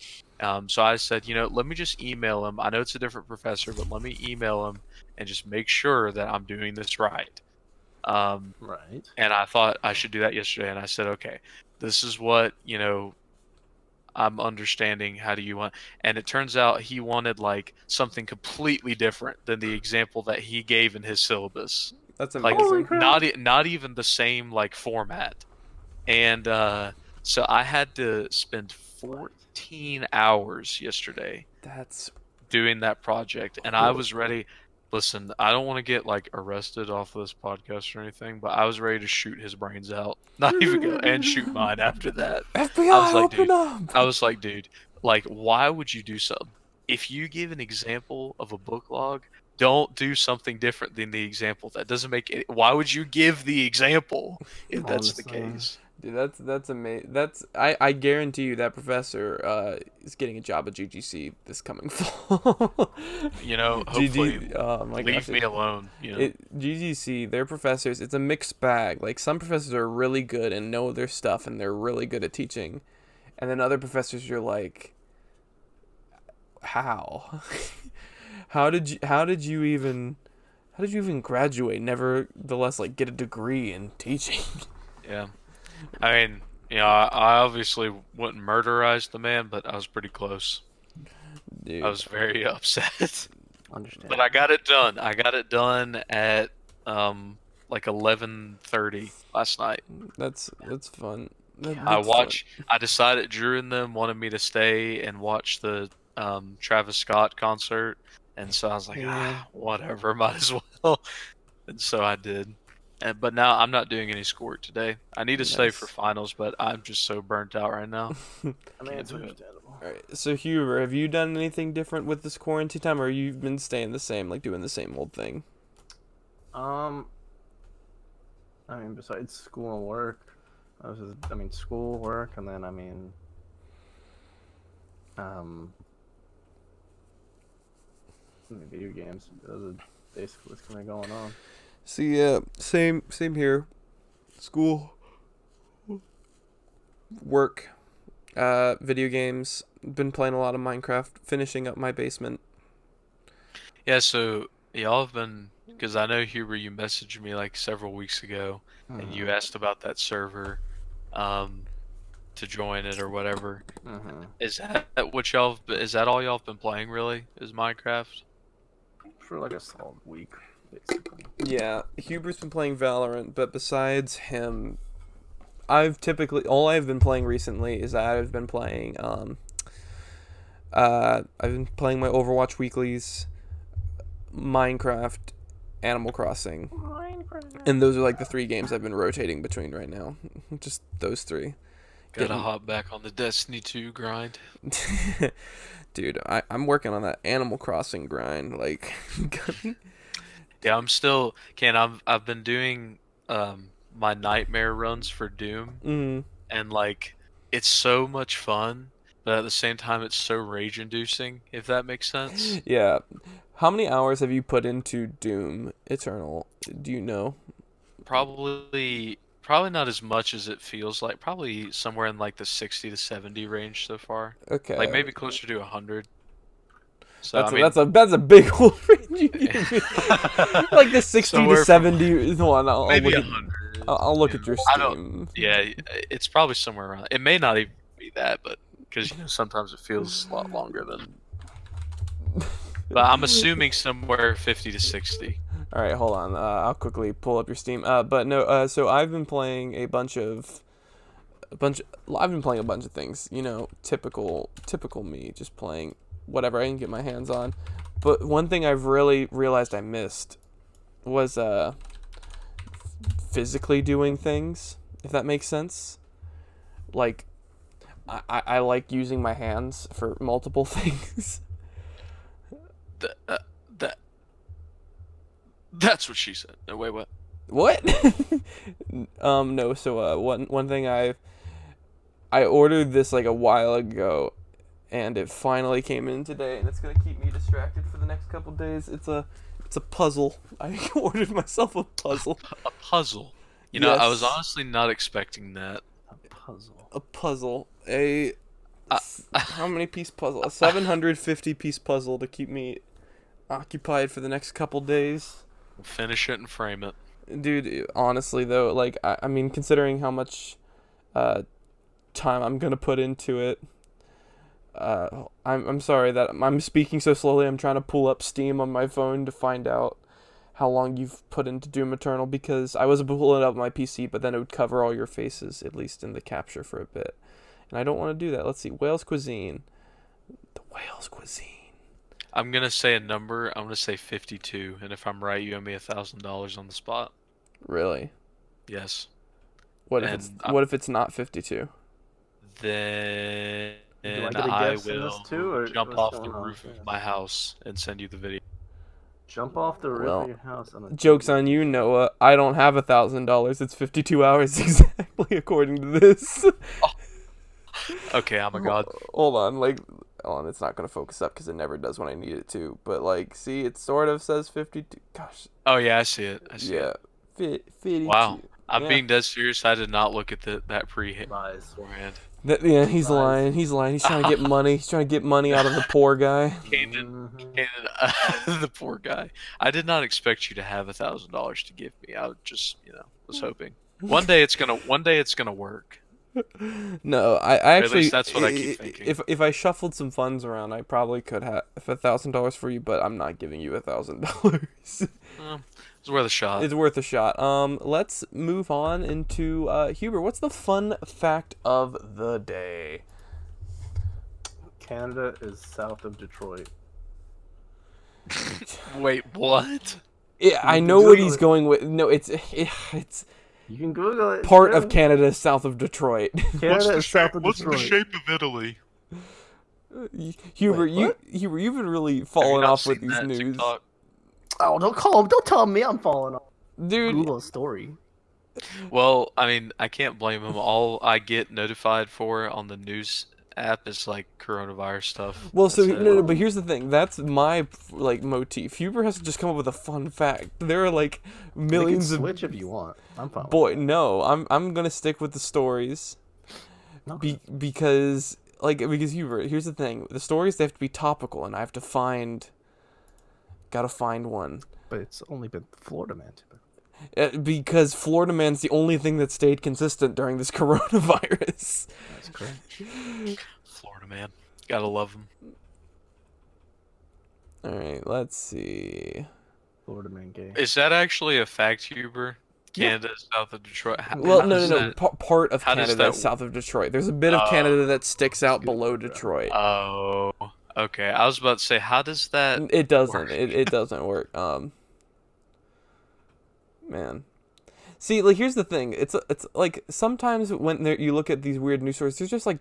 So I said, let me just email him. I know it's a different professor, but let me email him and just make sure that I'm doing this right. Right. And I thought I should do that yesterday, and I said, okay, this is what I'm understanding. How do you want? And it turns out he wanted like something completely different than the example that he gave in his syllabus. That's Like amazing. crap. not even the same like format. And so I had to spend 14 hours yesterday That's doing that project, and I was ready. Listen, I don't want to get like arrested off of this podcast or anything, but I was ready to shoot his brains out. Not even go and shoot mine after that. FBI. I was like, Open dude. up. I was like, dude, like, why would you do something? If you give an example of a book log, don't do something different than the example. That doesn't make it. Why would you give the example if that's the Honestly. case? Dude, that's amazing. I guarantee you that professor is getting a job at GGC this coming fall. Hopefully, oh my leave gosh, me alone. GGC, their professors, it's a mixed bag. Like some professors are really good and know their stuff and they're really good at teaching, and then other professors you're like, how, how did you even graduate? Nevertheless, like get a degree in teaching. Yeah. I mean, I obviously wouldn't murderize the man, but I was pretty close. Dude, I was very upset. Understand. But I got it done. I got it done at like 11:30 last night. that's fun. I decided Drew and them wanted me to stay and watch the Travis Scott concert, and so I was like, whatever, might as well. And so I did. But now I'm not doing any schoolwork today. I need to stay for finals, but I'm just so burnt out right now. I mean, it's do it. understandable. All right. So Huber, have you done anything different with this quarantine time, or you've been staying the same, like doing the same old thing? I mean, besides school and work, school, work, and then video games. Those are basically what's kind of going on. See, yeah, same here. School, work, video games. Been playing a lot of Minecraft, finishing up my basement. Yeah, so y'all have been, because I know Huber, you messaged me like several weeks ago, and you asked about that server, to join it or whatever. Is that is that all y'all have been playing really? Is Minecraft? For like a solid week, basically. Yeah, Huber's been playing Valorant, but besides him, all I've been playing recently is that I've been playing my Overwatch weeklies, Minecraft, Animal Crossing. And those are like the 3 games I've been rotating between right now. Just those 3. Gotta hop back on the Destiny 2 grind. Dude, I'm working on that Animal Crossing grind. Like, yeah, I've been doing my nightmare runs for Doom, and like it's so much fun, but at the same time it's so rage inducing, if that makes sense. Yeah. How many hours have you put into Doom Eternal? Do you know? Probably not as much as it feels like. Probably somewhere in like the 60 to 70 range so far. Okay. Like maybe closer to 100. So that's a big old range. Like the 60 to 70 one. Maybe 100. I'll look at your Steam. Yeah, it's probably somewhere around. It may not even be that, but because sometimes it feels a lot longer than. But I'm assuming somewhere 50 to 60. All right, hold on. I'll quickly pull up your Steam. But no. So I've been playing a bunch of things. You know, typical me, just playing whatever I can get my hands on. But one thing I've really realized I missed was physically doing things. If that makes sense. Like, I like using my hands for multiple things. That that's what she said. No, wait, what? What? No. So one thing I ordered this like a while ago, and it finally came in today, and it's gonna keep me distracted for the next couple days. It's a puzzle. I ordered myself a puzzle. A puzzle. You know, Yes. I was honestly not expecting that. A puzzle. How many piece puzzle? A 750 piece puzzle to keep me occupied for the next couple days. We'll finish it and frame it. Dude, honestly though, like I mean, considering how much time I'm gonna put into it, I'm sorry that I'm speaking so slowly. I'm trying to pull up Steam on my phone to find out how long you've put into Doom Eternal, because I was pulling it up on my PC, but then it would cover all your faces, at least in the capture, for a bit. And I don't want to do that. Let's see. Wales cuisine. The Wales cuisine. I'm gonna say a number. I'm gonna say 52, and if I'm right, you owe me $1,000 on the spot. Really? Yes. What if it's not 52? Then Do I get a I guess in this will too, or jump what's off the going on? roof of my house and send you the video. Jump off the roof Well, of your house. On a Joke's on you, Noah. I don't have $1,000. It's 52 hours exactly, according to this. Okay, I'm a god. Hold on. It's not gonna focus up because it never does when I need it to. But like, see, it sort of says 52. Gosh. Oh yeah, I see it. I see it. 52. Wow. I'm Yeah. being dead serious. I did not look at that Lies. beforehand. Yeah, he's Lies. lying. He's lying. He's trying to get money. He's trying to get money out of the poor guy. Kanan, Mhm. the poor guy. I did not expect you to have $1,000 to give me. I just, was hoping. One day it's gonna work. No, I at actually. least that's what I keep thinking. If I shuffled some funds around, I probably could have $1,000 for you, but I'm not giving you $1,000. It's worth a shot. It's worth a shot. Let's move on into Huber. What's the fun fact of the day? Canada is south of Detroit. Wait, what? Yeah, I can know what Google he's it. going with. No, it's You can Google it. part yeah. of Canada south of Detroit. Canada is south of Detroit. shape of Italy? Huber, Wait, what? Huber, you've been really Have you falling not off with seen these that news, TikTok? Oh, don't tell me I'm falling off. dude. Google a story. Well, I mean, I can't blame him. All I get notified for on the news app is like coronavirus stuff. Well, so That's it. no, but here's the thing. That's my motif. Huber has to just come up with a fun fact. There are like millions We of can switch if you want. I'm fine. boy. No, I'm gonna stick with the stories. No. Because Huber, here's the thing: the stories, they have to be topical, and I have to gotta find one. But it's only been Florida man. Typically. Because Florida man's the only thing that stayed consistent during this coronavirus. That's correct. Florida man, gotta love him. All right, let's see. Florida man gay. Is that actually a fact, Huber? Canada is south of Detroit. Well, How no. does that- Part of how does Canada that- is south of Detroit. There's a bit of Canada that sticks out good below for that. Detroit. Oh, okay. I was about to say, how does that? It doesn't. work? It doesn't work. Man. See, like, here's the thing. It's like sometimes when you look at these weird news stories, there's just like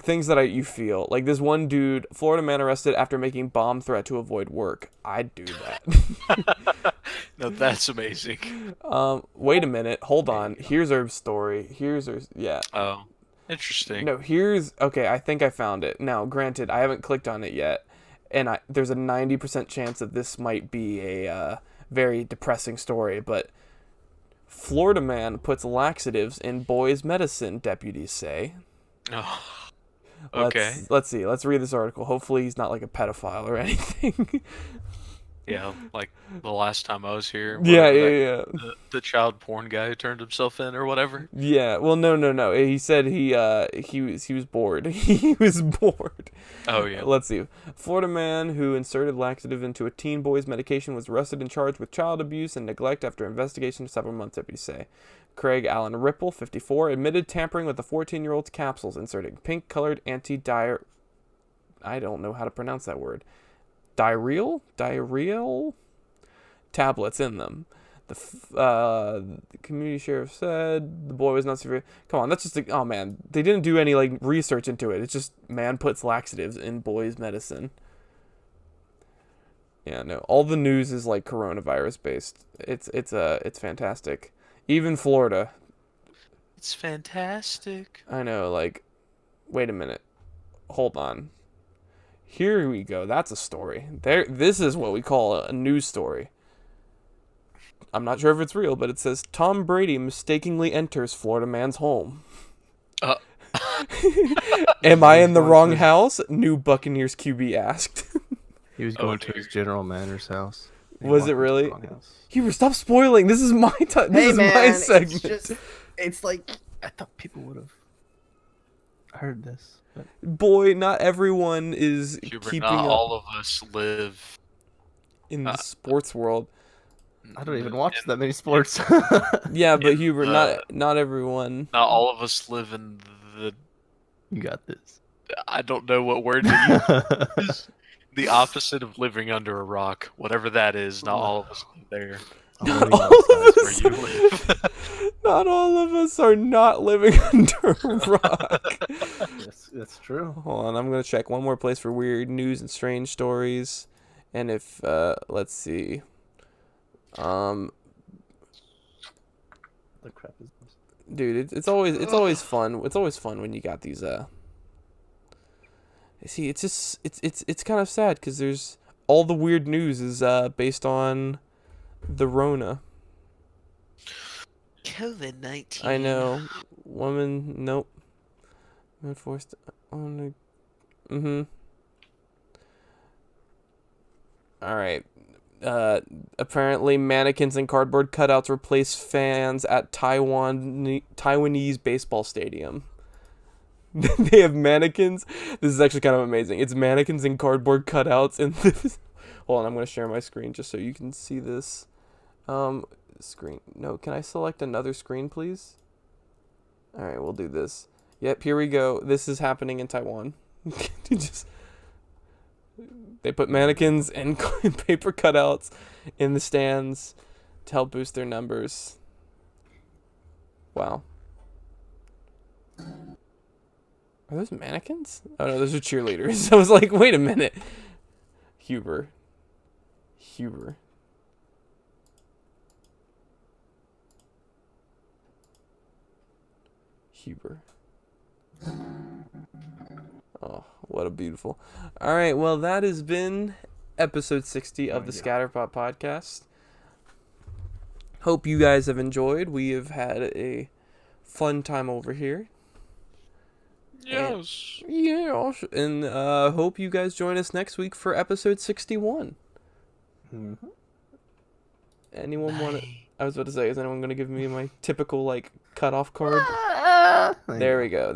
things that you feel. Like this one dude, Florida man arrested after making bomb threat to avoid work. I'd do that. No, that's amazing. Wait a minute. Hold on. Here's our story. Yeah. Oh, interesting. No, okay, I think I found it. Now, granted, I haven't clicked on it yet, and there's a 90% chance that this might be a very depressing story, but Florida man puts laxatives in boy's medicine, deputies say. Oh, okay. Let's see. Let's read this article. Hopefully he's not like a pedophile or anything. Yeah, like the last time I was here, Yeah, whatever that yeah, yeah. the child porn guy who turned himself in or whatever. Yeah. Well, no, no, no. He said he was bored. He was bored. Oh yeah. Let's see. Florida man who inserted laxative into a teen boy's medication was arrested and charged with child abuse and neglect after investigation of several months, deputies say. Craig Allen Ripple, 54, admitted tampering with the 14-year-old's capsules, inserting pink-colored anti-diar... I don't know how to pronounce that word. Diarrheal tablets in them. The community sheriff said the boy was not severe. Come on, that's just oh man, they didn't do any like research into it. It's just man puts laxatives in boys' medicine. Yeah, no, all the news is like coronavirus based. It's fantastic. Even Florida. It's fantastic. I know. Like, wait a minute, hold on. Here we go. That's a story. There. This is what we call a news story. I'm not sure if it's real, but it says Tom Brady mistakenly enters Florida man's home. Uh, Am I in the wrong house? New Buccaneers QB asked. He was going to his general manager's house. He Was walked it into the really? wrong house. Huber, stop spoiling. This is my time. This Hey is man, my segment. it's like I thought people would have heard this. But Boy, not everyone is Hubert, keeping not up all of us live. in the sports world. I don't even watch that many sports. Yeah, but Hubert, uh, not everyone. Not all of us live in the. You got this. I don't know what word to use. The opposite of living under a rock, whatever that is. Not all of us live there. I'm All living of outside. us Where you live. Not all of us are not living under a rock. Yes, that's true. Hold on, I'm gonna check one more place for weird news and strange stories, and if let's see, The crap is this? dude, it's always fun. It's always fun when you got these See, it's just it's kind of sad because there's all the weird news is based on the Rona. COVID-19. I know, woman. Nope. I'm forced on. All right. Apparently, mannequins and cardboard cutouts replace fans at Taiwanese baseball stadium. They have mannequins. This is actually kind of amazing. It's mannequins and cardboard cutouts in this. Hold on, I'm going to share my screen just so you can see this. Screen. No, can I select another screen, please? All right, we'll do this. Yep, here we go. This is happening in Taiwan. They put mannequins and paper cutouts in the stands to help boost their numbers. Wow. Are those mannequins? Oh no, those are cheerleaders. I was like, wait a minute. Huber. Oh, what a beautiful. All right, well, that has been episode 60 of the Scatterpot podcast. Hope you guys have enjoyed. We have had a fun time over here. Yes. And hope you guys join us next week for episode 61. Mm-hmm. Anyone want to... I was about to say, is anyone going to give me my typical, like, cutoff card? There we go.